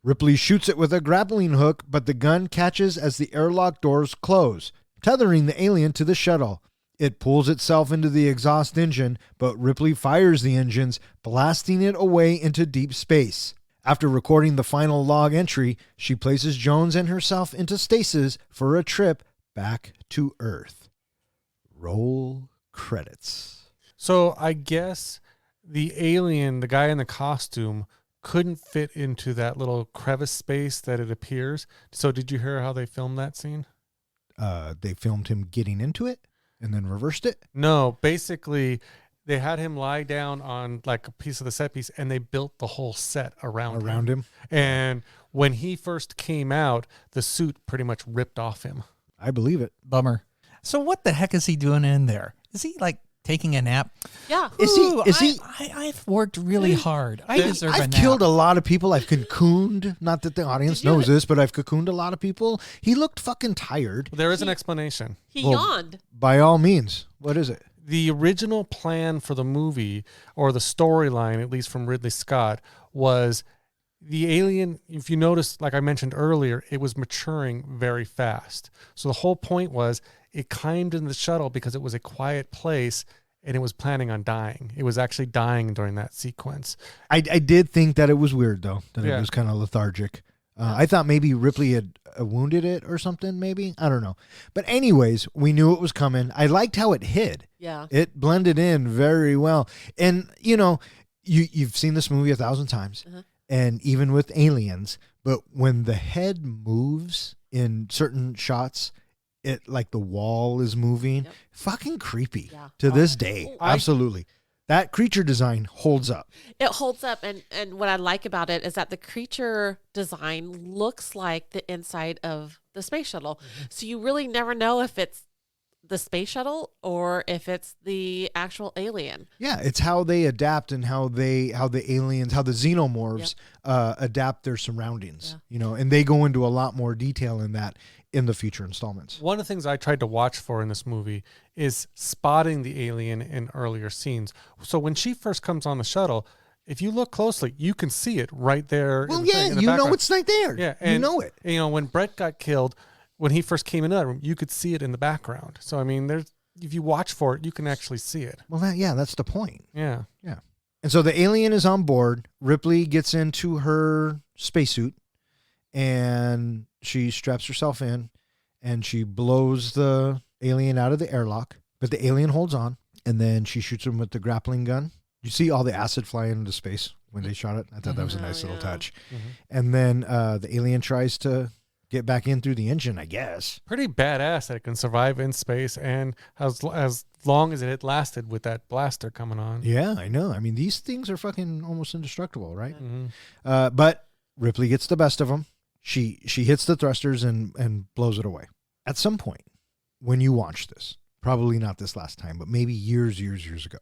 Ripley shoots it with a grappling hook, but the gun catches as the airlock doors close, tethering the alien to the shuttle. It pulls itself into the exhaust engine, but Ripley fires the engines, blasting it away into deep space. After recording the final log entry, she places Jones and herself into stasis for a trip back to Earth. Roll credits. So I guess the alien, the guy in the costume, couldn't fit into that little crevice space that it appears. So did you hear how they filmed that scene? They filmed him getting into it? And then reversed it? No, basically, they had him lie down on like a piece of the set piece, and they built the whole set around him. And when he first came out, the suit pretty much ripped off him. I believe it. Bummer. So what the heck is he doing in there? Is he like taking a nap. Yeah. Is he? I've worked really hard. I deserve a I've nap. killed a lot of people. I've cocooned. Not that the audience knows this, but I've cocooned a lot of people. He looked fucking tired. There is an explanation. He yawned. By all means. What is it? The original plan for the movie, or the storyline, at least from Ridley Scott, was the alien, if you notice, like I mentioned earlier, it was maturing very fast. So the whole point was it climbed into the shuttle because it was a quiet place and it was planning on dying. It was actually dying during that sequence. I did think that it was weird, though, that Yeah. it was kind of lethargic. I thought maybe Ripley had wounded it or something, maybe. I don't know. But anyways, we knew it was coming. I liked how it hid. Yeah. It blended in very well. And, you know, you've seen this movie 1,000 times. And even with aliens, but when the head moves in certain shots, it like the wall is moving, fucking creepy to this day. Absolutely. That creature design holds up. It holds up, and what I like about it is that the creature design looks like the inside of the space shuttle. So you really never know if it's the space shuttle or if it's the actual alien. Yeah, it's how they adapt and how the xenomorphs adapt their surroundings, you know, and they go into a lot more detail in that in the future installments. One of the things I tried to watch for in this movie is spotting the alien in earlier scenes. So when she first comes on the shuttle, if you look closely, you can see it right there. Well, in the you know background. it's right there. Yeah, you know it. You know, when Brett got killed, when he first came into that room, you could see it in the background. So, I mean, if you watch for it, you can actually see it. Well, that's the point. Yeah. Yeah. And so the alien is on board. Ripley gets into her spacesuit and she straps herself in and she blows the alien out of the airlock. But the alien holds on and then she shoots him with the grappling gun. You see all the acid fly into space when they shot it. I thought that was a nice little touch. And then the alien tries to get back in through the engine, I guess. Pretty badass that it can survive in space and as long as it had lasted with that blaster coming on. Yeah, I know. I mean, these things are fucking almost indestructible, right? But Ripley gets the best of them. She hits the thrusters and blows it away. At some point, when you watched this, probably not this last time, but maybe years ago,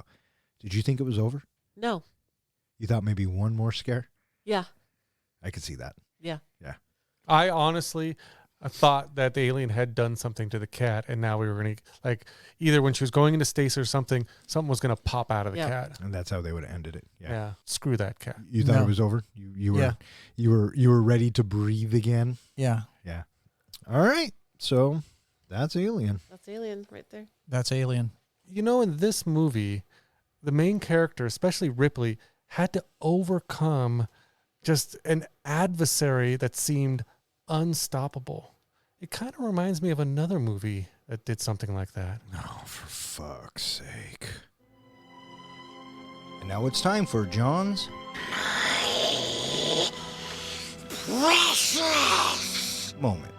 did you think it was over? No. You thought maybe one more scare? Yeah. I could see that. Yeah. Yeah. I honestly thought that the alien had done something to the cat, and now we were going to, like, either when she was going into stasis or something was going to pop out of the cat. And that's how they would have ended it. Yeah. Screw that cat. You thought it was over? You were ready to breathe again? Yeah. Yeah. All right. So that's Alien. That's Alien right there. That's Alien. You know, in this movie, the main character, especially Ripley, had to overcome just an adversary that seemed unstoppable. It kind of reminds me of another movie that did something like that. Oh, for fuck's sake. And now it's time for John's Precious Moment.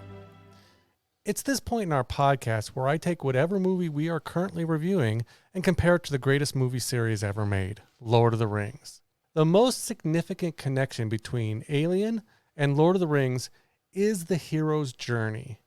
It's this point in our podcast where I take whatever movie we are currently reviewing and compare it to the greatest movie series ever made, Lord of the Rings. The most significant connection between Alien and Lord of the Rings is the hero's journey.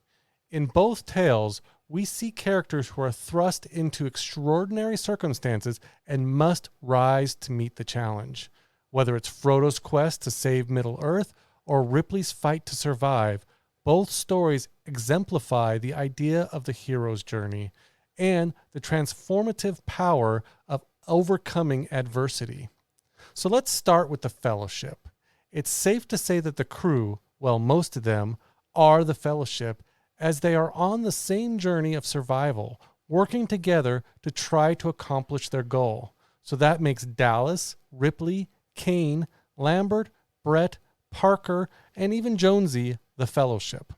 In both tales, we see characters who are thrust into extraordinary circumstances and must rise to meet the challenge. Whether it's Frodo's quest to save Middle-earth or Ripley's fight to survive, both stories exemplify the idea of the hero's journey and the transformative power of overcoming adversity. So let's start with the Fellowship. It's safe to say that the crew, well, most of them, are the Fellowship, as they are on the same journey of survival, working together to try to accomplish their goal. So that makes Dallas, Ripley, Kane, Lambert, Brett, Parker, and even Jonesy the Fellowship.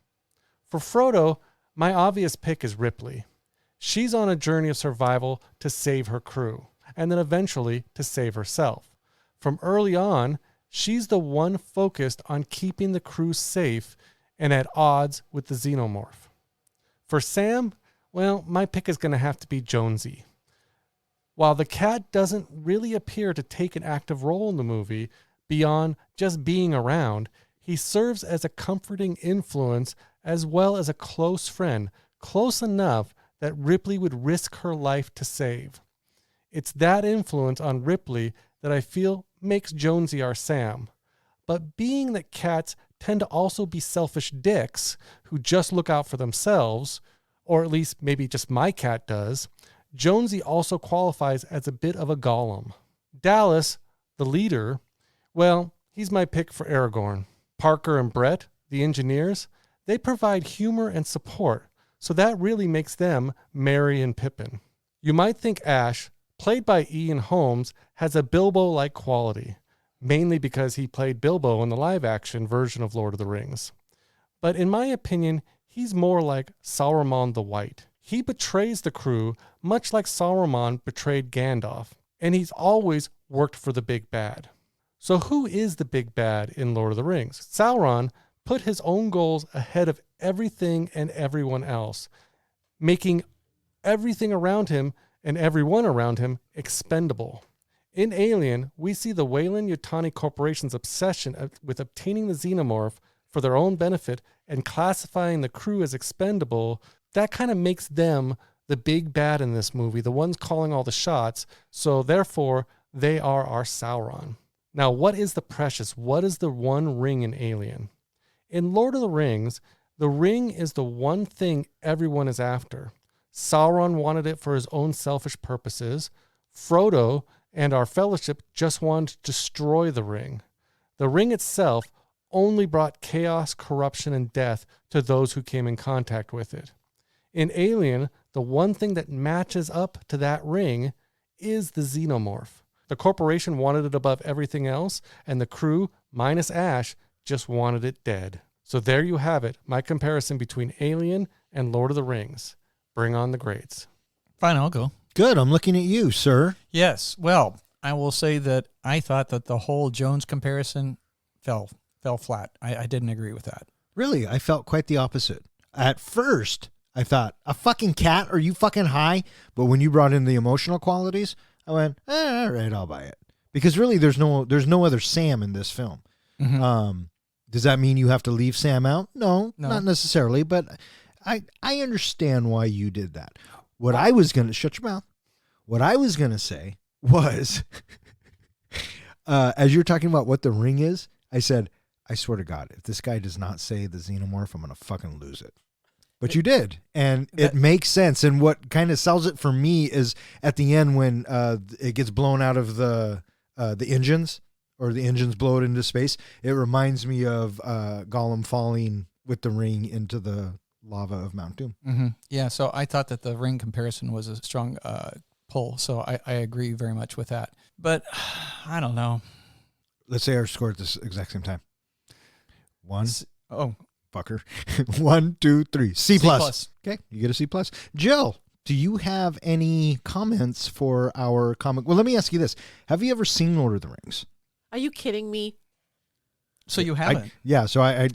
For Frodo, my obvious pick is Ripley. She's on a journey of survival to save her crew, and then eventually to save herself. From early on, she's the one focused on keeping the crew safe and at odds with the xenomorph. For Sam, well, my pick is going to have to be Jonesy. While the cat doesn't really appear to take an active role in the movie beyond just being around, he serves as a comforting influence as well as a close friend, close enough that Ripley would risk her life to save. It's that influence on Ripley that I feel makes Jonesy our Sam. But being that cats tend to also be selfish dicks who just look out for themselves, or at least maybe just my cat does, Jonesy also qualifies as a bit of a golem. Dallas, the leader, well, he's my pick for Aragorn. Parker and Brett, the engineers, they provide humor and support, so that really makes them Merry and Pippin. You might think Ash, played by Ian Holmes, has a Bilbo-like quality, mainly because he played Bilbo in the live-action version of Lord of the Rings. But in my opinion, he's more like Sauron the White. He betrays the crew much like Sauron betrayed Gandalf, and he's always worked for the big bad. So who is the big bad in Lord of the Rings? Sauron put his own goals ahead of everything and everyone else, making everything around him and everyone around him expendable. In Alien, we see the Weyland-Yutani Corporation's obsession with obtaining the xenomorph for their own benefit and classifying the crew as expendable. That kind of makes them the big bad in this movie, the ones calling all the shots, so therefore they are our Sauron. Now, what is the precious? What is the one ring in Alien? In Lord of the Rings, the ring is the one thing everyone is after. Sauron wanted it for his own selfish purposes. Frodo and our fellowship just wanted to destroy the ring. The ring itself only brought chaos, corruption, and death to those who came in contact with it. In Alien, the one thing that matches up to that ring is the xenomorph. The corporation wanted it above everything else, and the crew, minus Ash, just wanted it dead. So there you have it, my comparison between Alien and Lord of the Rings. Bring on the grades. Fine, I'll go. Good. I'm looking at you, sir. Yes. Well, I will say that I thought that the whole Jones comparison fell flat. I didn't agree with that. Really, I felt quite the opposite. At first, I thought, a fucking cat? Are you fucking high? But when you brought in the emotional qualities, I went, all right, I'll buy it. Because really, there's no other Sam in this film. Mm-hmm. Does that mean you have to leave Sam out? No, not necessarily. But I understand why you did that. What I was going to, shut your mouth. What I was going to say was, as you're talking about what the ring is, I said, I swear to God, if this guy does not say the xenomorph, I'm going to fucking lose it. But you did, and it makes sense. And what kind of sells it for me is at the end when it gets blown out of the engines, or the engines blow it into space. It reminds me of Gollum falling with the ring into the lava of Mount Doom. Mm-hmm. Yeah, so I thought that the ring comparison was a strong pull, so I agree very much with that. But I don't know. Let's say our score at this exact same time. Oh, fucker. 1, 2, 3. C plus. Okay, you get a C plus. Jill, do you have any comments for our comic? Well, let me ask you this: have you ever seen Lord of the Rings? Are you kidding me? So you haven't? So I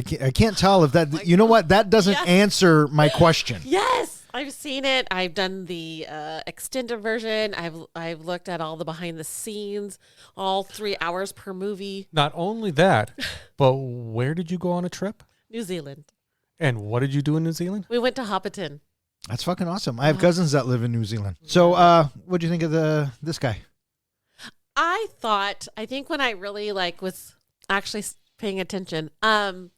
can't tell if that. You know what? That doesn't answer my question. Yes, I've seen it. I've done the extended version. I've looked at all the behind the scenes, all 3 hours per movie. Not only that, but where did you go on a trip? New Zealand. And what did you do in New Zealand? We went to Hobbiton. That's fucking awesome. I have cousins that live in New Zealand. So, what do you think of this guy? I think when I really was actually paying attention, the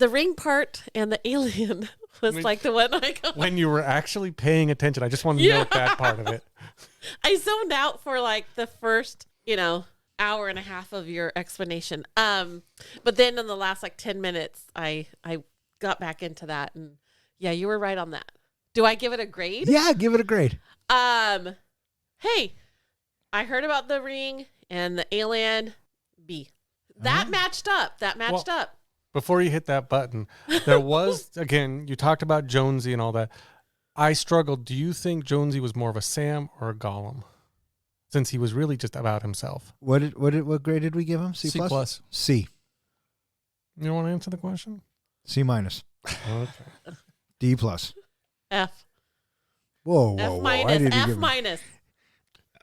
ring part and the alien was the one I got. When you were actually paying attention, I just want to note that part of it. I zoned out for the first, hour and a half of your explanation. But then in the last 10 minutes, I got back into that, and yeah, you were right on that. Do I give it a grade? Yeah, give it a grade. Hey, I heard about the ring and the alien. B. That matched up. Before you hit that button, there was, again, you talked about Jonesy and all that. I struggled. Do you think Jonesy was more of a Sam or a Gollum? Since he was really just about himself. What grade did we give him? C plus? C. You don't want to answer the question? C minus. Okay. D plus. F. Whoa. F minus. F minus.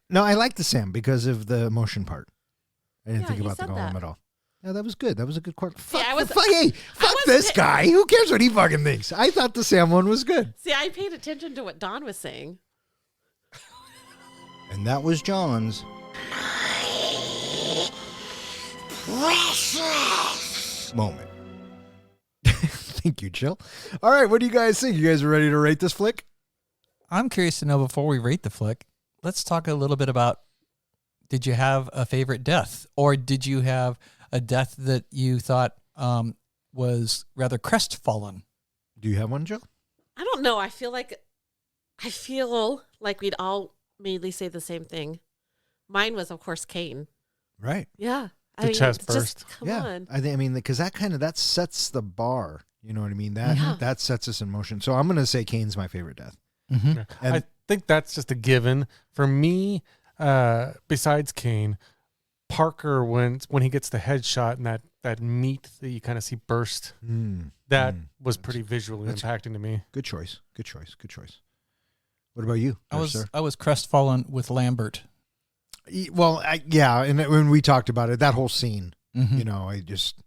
No, I like the Sam because of the emotion part. I didn't think about the Gollum at all. Yeah, that was good. That was a good question. Fuck this guy. Who cares what he fucking thinks? I thought the Sam one was good. See, I paid attention to what Don was saying. And that was John's. Moment. Thank you, Jill. All right, what do you guys think? You guys ready to rate this flick? I'm curious to know, before we rate the flick, let's talk a little bit about, did you have a favorite death? Or did you have a death that you thought was rather crestfallen? Do you have one, Jill? I don't know. I feel like we'd all mainly say the same thing. Mine was, of course, Kane. Right. Yeah. The chest burst. Come on. I mean, because that sets the bar. You know what I mean? That sets us in motion. So I'm going to say Kane's my favorite death. Mm-hmm. And I think that's just a given. For me, besides Kane, Parker, when he gets the headshot and that meat that you kind of see burst, that was pretty visually impacting to me. Good choice. What about you? I was crestfallen with Lambert. Well, and when we talked about it, that whole scene, you know, I just...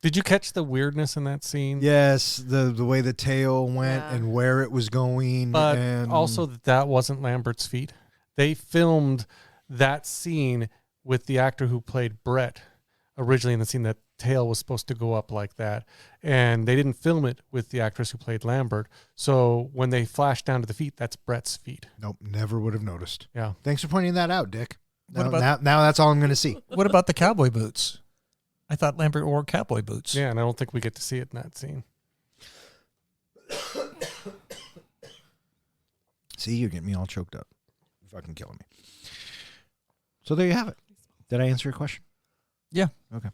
Did you catch the weirdness in that scene? Yes, the way the tail went and where it was going. But and also that wasn't Lambert's feet. They filmed that scene with the actor who played Brett originally in the scene. That tail was supposed to go up like that. And they didn't film it with the actress who played Lambert. So when they flashed down to the feet, that's Brett's feet. Nope, never would have noticed. Yeah. Thanks for pointing that out, Dick. What Now that's all I'm going to see. What about the cowboy boots? I thought Lambert wore cowboy boots. Yeah, and I don't think we get to see it in that scene. See, you're getting me all choked up. You're fucking killing me. So there you have it. Did I answer your question? Yeah. Okay.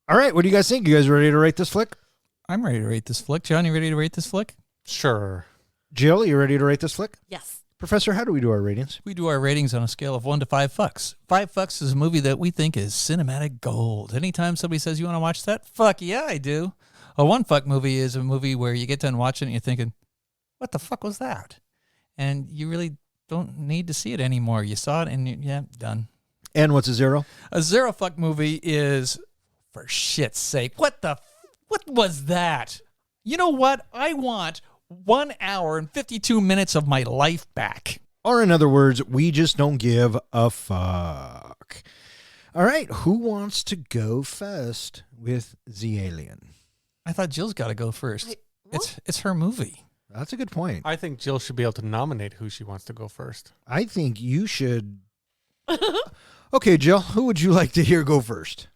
All right, what do you guys think? You guys ready to rate this flick? I'm ready to rate this flick. John, you ready to rate this flick? Sure. Jill, you ready to rate this flick? Yes. Professor, how do we do our ratings? We do our ratings on a scale of 1 to 5 fucks. 5 fucks is a movie that we think is cinematic gold. Anytime somebody says, you want to watch that? Fuck yeah, I do. A 1 fuck movie is a movie where you get done watching it and you're thinking, what the fuck was that? And you really don't need to see it anymore. You saw it and done. And what's a 0? A 0 fuck movie is, for shit's sake, what was that? You know what? I want 1 hour and 52 minutes of my life back. Or in other words, we just don't give a fuck. All right, who wants to go first with The Alien? I thought Jill's got to go first. It's her movie. That's a good point. I think Jill should be able to nominate who she wants to go first. I think you should. Okay, Jill, who would you like to hear go first?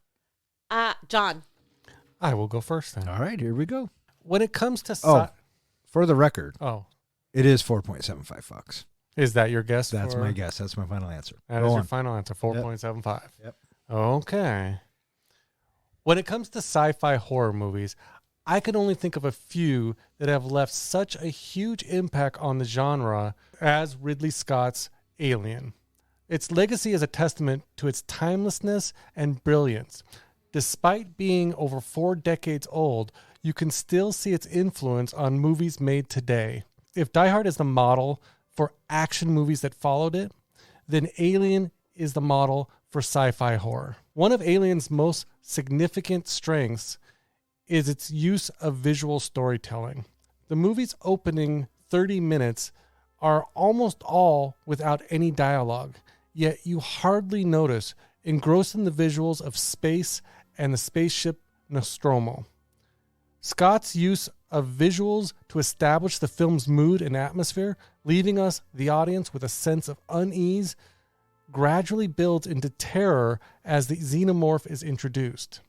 John. I will go first then. All right, here we go. When it comes to For the record, it is 4.75 fucks. Is that your guess? That's my guess. That's my final answer. That is your final answer, 4.75. Yep. Okay. When it comes to sci-fi horror movies, I can only think of a few that have left such a huge impact on the genre as Ridley Scott's Alien. Its legacy is a testament to its timelessness and brilliance. Despite being over 4 decades old, you can still see its influence on movies made today. If Die Hard is the model for action movies that followed it, then Alien is the model for sci-fi horror. One of Alien's most significant strengths is its use of visual storytelling. The movie's opening 30 minutes are almost all without any dialogue, yet you hardly notice, engrossed in the visuals of space and the spaceship Nostromo. Scott's use of visuals to establish the film's mood and atmosphere, leaving us, the audience, with a sense of unease, gradually builds into terror as the xenomorph is introduced.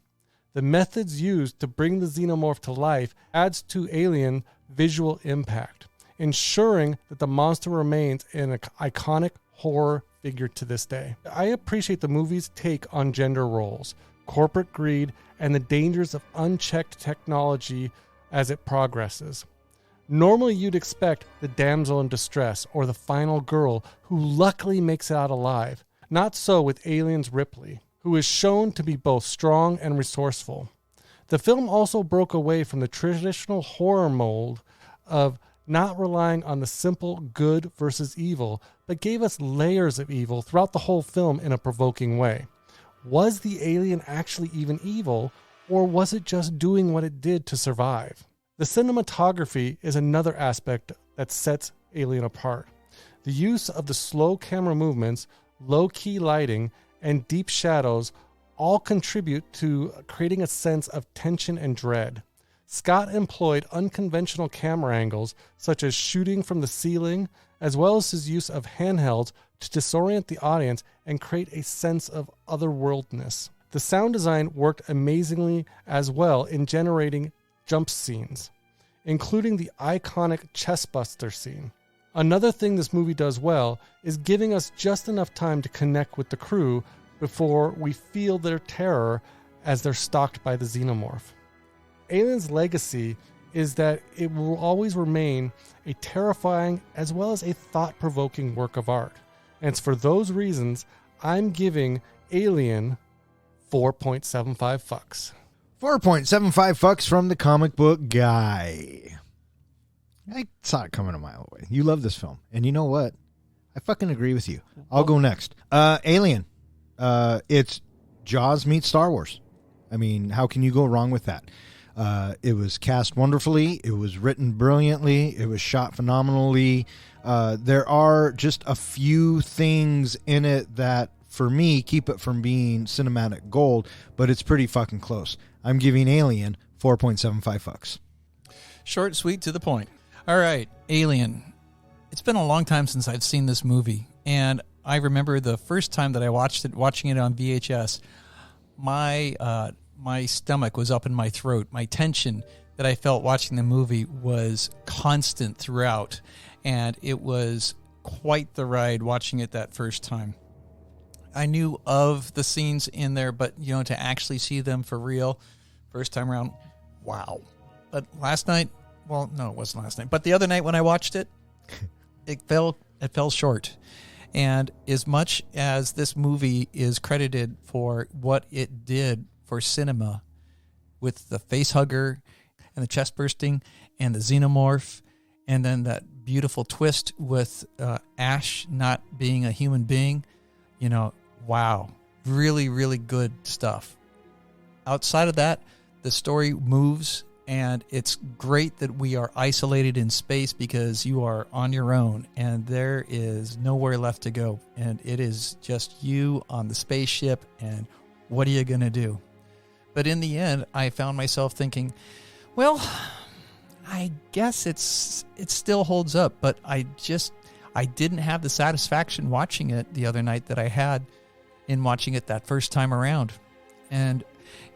The methods used to bring the xenomorph to life adds to Alien visual impact, ensuring that the monster remains an iconic horror figure to this day. I appreciate the movie's take on gender roles, corporate greed, and the dangers of unchecked technology as it progresses. Normally you'd expect the damsel in distress or the final girl who luckily makes it out alive. Not so with Alien's Ripley, who is shown to be both strong and resourceful. The film also broke away from the traditional horror mold of not relying on the simple good versus evil, but gave us layers of evil throughout the whole film in a provoking way. Was the alien actually even evil, or was it just doing what it did to survive? The cinematography is another aspect that sets Alien apart. The use of the slow camera movements, low-key lighting, and deep shadows all contribute to creating a sense of tension and dread. Scott employed unconventional camera angles, such as shooting from the ceiling, as well as his use of handhelds to disorient the audience and create a sense of otherworldness. The sound design worked amazingly as well in generating jump scenes, including the iconic chestbuster scene. Another thing this movie does well is giving us just enough time to connect with the crew before we feel their terror as they're stalked by the xenomorph. Alien's legacy is that it will always remain a terrifying as well as a thought-provoking work of art. And it's for those reasons I'm giving Alien 4.75 fucks. 4.75 fucks from the comic book guy. I saw it coming a mile away. You love this film. And you know what? I fucking agree with you. I'll go next. Alien. It's Jaws meets Star Wars. I mean, how can you go wrong with that? It was cast wonderfully. It was written brilliantly. It was shot phenomenally. There are just a few things in it that, for me, keep it from being cinematic gold, but it's pretty fucking close. I'm giving Alien 4.75 fucks. Short, sweet, to the point. All right, Alien. It's been a long time since I've seen this movie, and I remember the first time that I watching it on VHS, my stomach was up in my throat. My tension that I felt watching the movie was constant throughout, and it was quite the ride watching it that first time. I knew of the scenes in there, but to actually see them for real, first time around, wow. But last night, well, no, it wasn't last night, but the other night when I watched it, it fell short. And as much as this movie is credited for what it did for cinema with the face hugger and the chest bursting and the xenomorph, and then that beautiful twist with Ash not being a human being, wow, really, really good stuff. Outside of that, the story moves, and it's great that we are isolated in space because you are on your own and there is nowhere left to go. And it is just you on the spaceship, and what are you going to do? But in the end, I found myself thinking, well, I guess it still holds up, but I didn't have the satisfaction watching it the other night that I had in watching it that first time around. And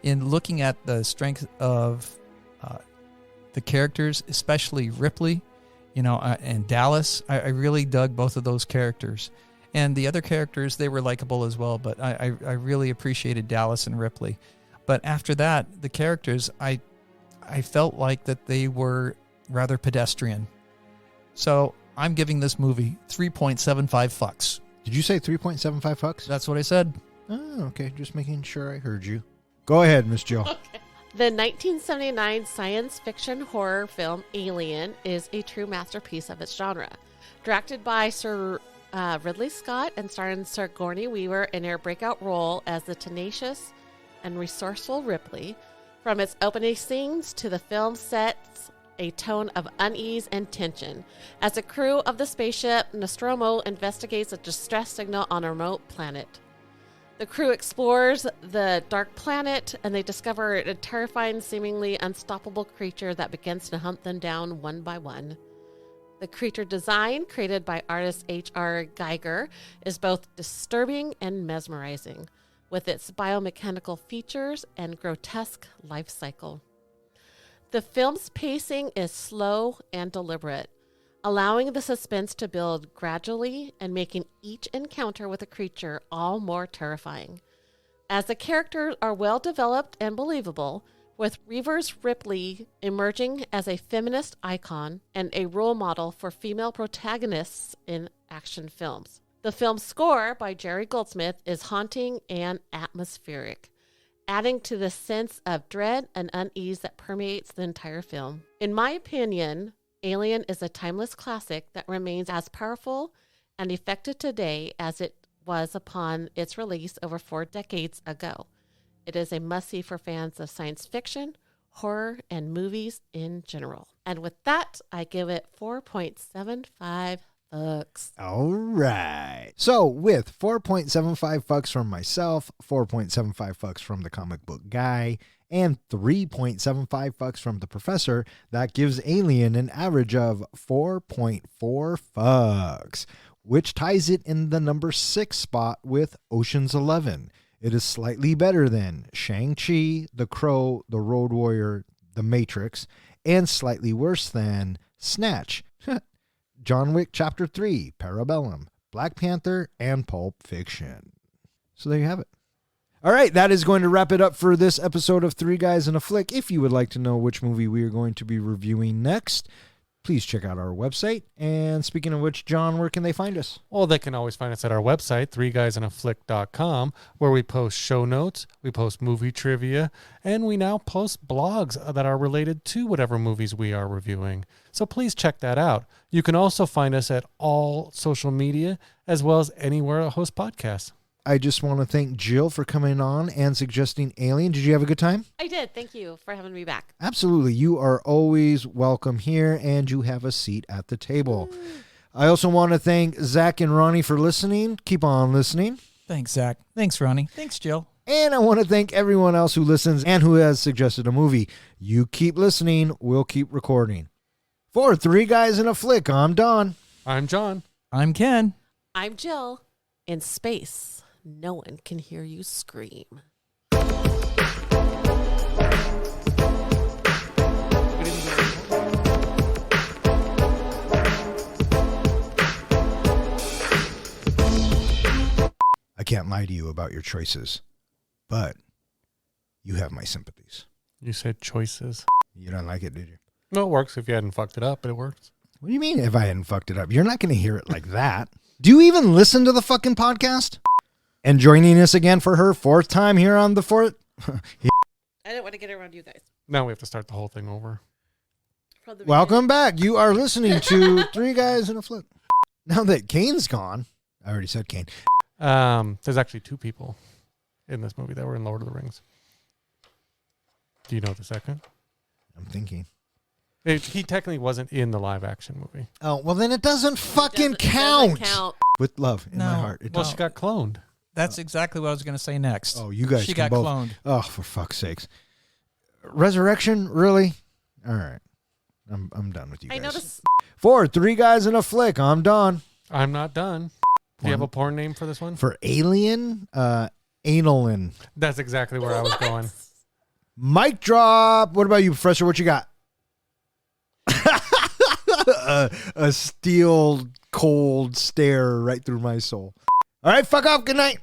in looking at the strength of the characters, especially Ripley, and Dallas, I really dug both of those characters. And the other characters, they were likable as well, but I really appreciated Dallas and Ripley. But after that, the characters, I felt like that they were rather pedestrian. So I'm giving this movie 3.75 fucks. Did you say 3.75 fucks? That's what I said. Oh, okay. Just making sure I heard you. Go ahead, Miss Jill. Okay. The 1979 science fiction horror film Alien is a true masterpiece of its genre. Directed by Sir Ridley Scott and starring Sigourney Weaver in her breakout role as the tenacious and resourceful Ripley, from its opening scenes to the film sets a tone of unease and tension. As the crew of the spaceship Nostromo investigates a distress signal on a remote planet. The crew explores the dark planet, and they discover a terrifying, seemingly unstoppable creature that begins to hunt them down one by one. The creature design, created by artist H.R. Geiger, is both disturbing and mesmerizing, with its biomechanical features and grotesque life cycle. The film's pacing is slow and deliberate, allowing the suspense to build gradually and making each encounter with the creature all more terrifying. As the characters are well developed and believable, with Weaver's Ripley emerging as a feminist icon and a role model for female protagonists in action films. The film's score by Jerry Goldsmith is haunting and atmospheric, adding to the sense of dread and unease that permeates the entire film. In my opinion, Alien is a timeless classic that remains as powerful and effective today as it was upon its release over 4 decades ago. It is a must-see for fans of science fiction, horror, and movies in general. And with that, I give it 4.75 Fucks. All right. So with 4.75 fucks from myself, 4.75 fucks from the comic book guy, and 3.75 fucks from the professor, that gives Alien an average of 4.4 fucks, which ties it in the number 6 spot with Ocean's 11. It is slightly better than Shang-Chi, The Crow, The Road Warrior, The Matrix, and slightly worse than Snatch, John Wick Chapter 3, Parabellum, Black Panther, and Pulp Fiction. So there you have it. All right, that is going to wrap it up for this episode of Three Guys and a Flick. If you would like to know which movie we are going to be reviewing next, please check out our website. And speaking of which, John, where can they find us? Well, they can always find us at our website, threeguysandaflick.com, where we post show notes, we post movie trivia, and we now post blogs that are related to whatever movies we are reviewing. So please check that out. You can also find us at all social media, as well as anywhere I host podcasts. I just want to thank Jill for coming on and suggesting Alien. Did you have a good time? I did. Thank you for having me back. Absolutely. You are always welcome here, and you have a seat at the table. I also want to thank Zach and Ronnie for listening. Keep on listening. Thanks, Zach. Thanks, Ronnie. Thanks, Jill. And I want to thank everyone else who listens and who has suggested a movie. You keep listening. We'll keep recording. For Three Guys and a Flick, I'm Don. I'm John. I'm Ken. I'm Jill. In space, no one can hear you scream. I can't lie to you about your choices, but you have my sympathies. You said choices. You don't like it, did you? No, it works if you hadn't fucked it up, but it works. What do you mean if I hadn't fucked it up? You're not going to hear it like that. Do you even listen to the fucking podcast? And joining us again for her 4th time here on the 4th. I didn't want to get around you guys. Now we have to start the whole thing over. From the Welcome back. You are listening to Three Guys and a Flip. Now that Kane's gone, I already said Kane. There's actually 2 people in this movie that were in Lord of the Rings. Do you know the second? I'm thinking. He technically wasn't in the live action movie. Oh, well, then it doesn't fucking It doesn't count. count. With love in my No. heart. It Well, does. she got cloned. That's exactly what I was going to say next. Oh, you guys She can got both. cloned. Oh, for fuck's sakes. Resurrection? Really? All right. I'm done with you guys. I noticed. For Three Guys and a Flick, I'm Don. I'm not done. Do you have a porn name for this one? For Alien, Analin. That's exactly where I was going. Mic drop. What about you, Professor? What you got? A steel cold stare right through my soul. All right, fuck off. Good night.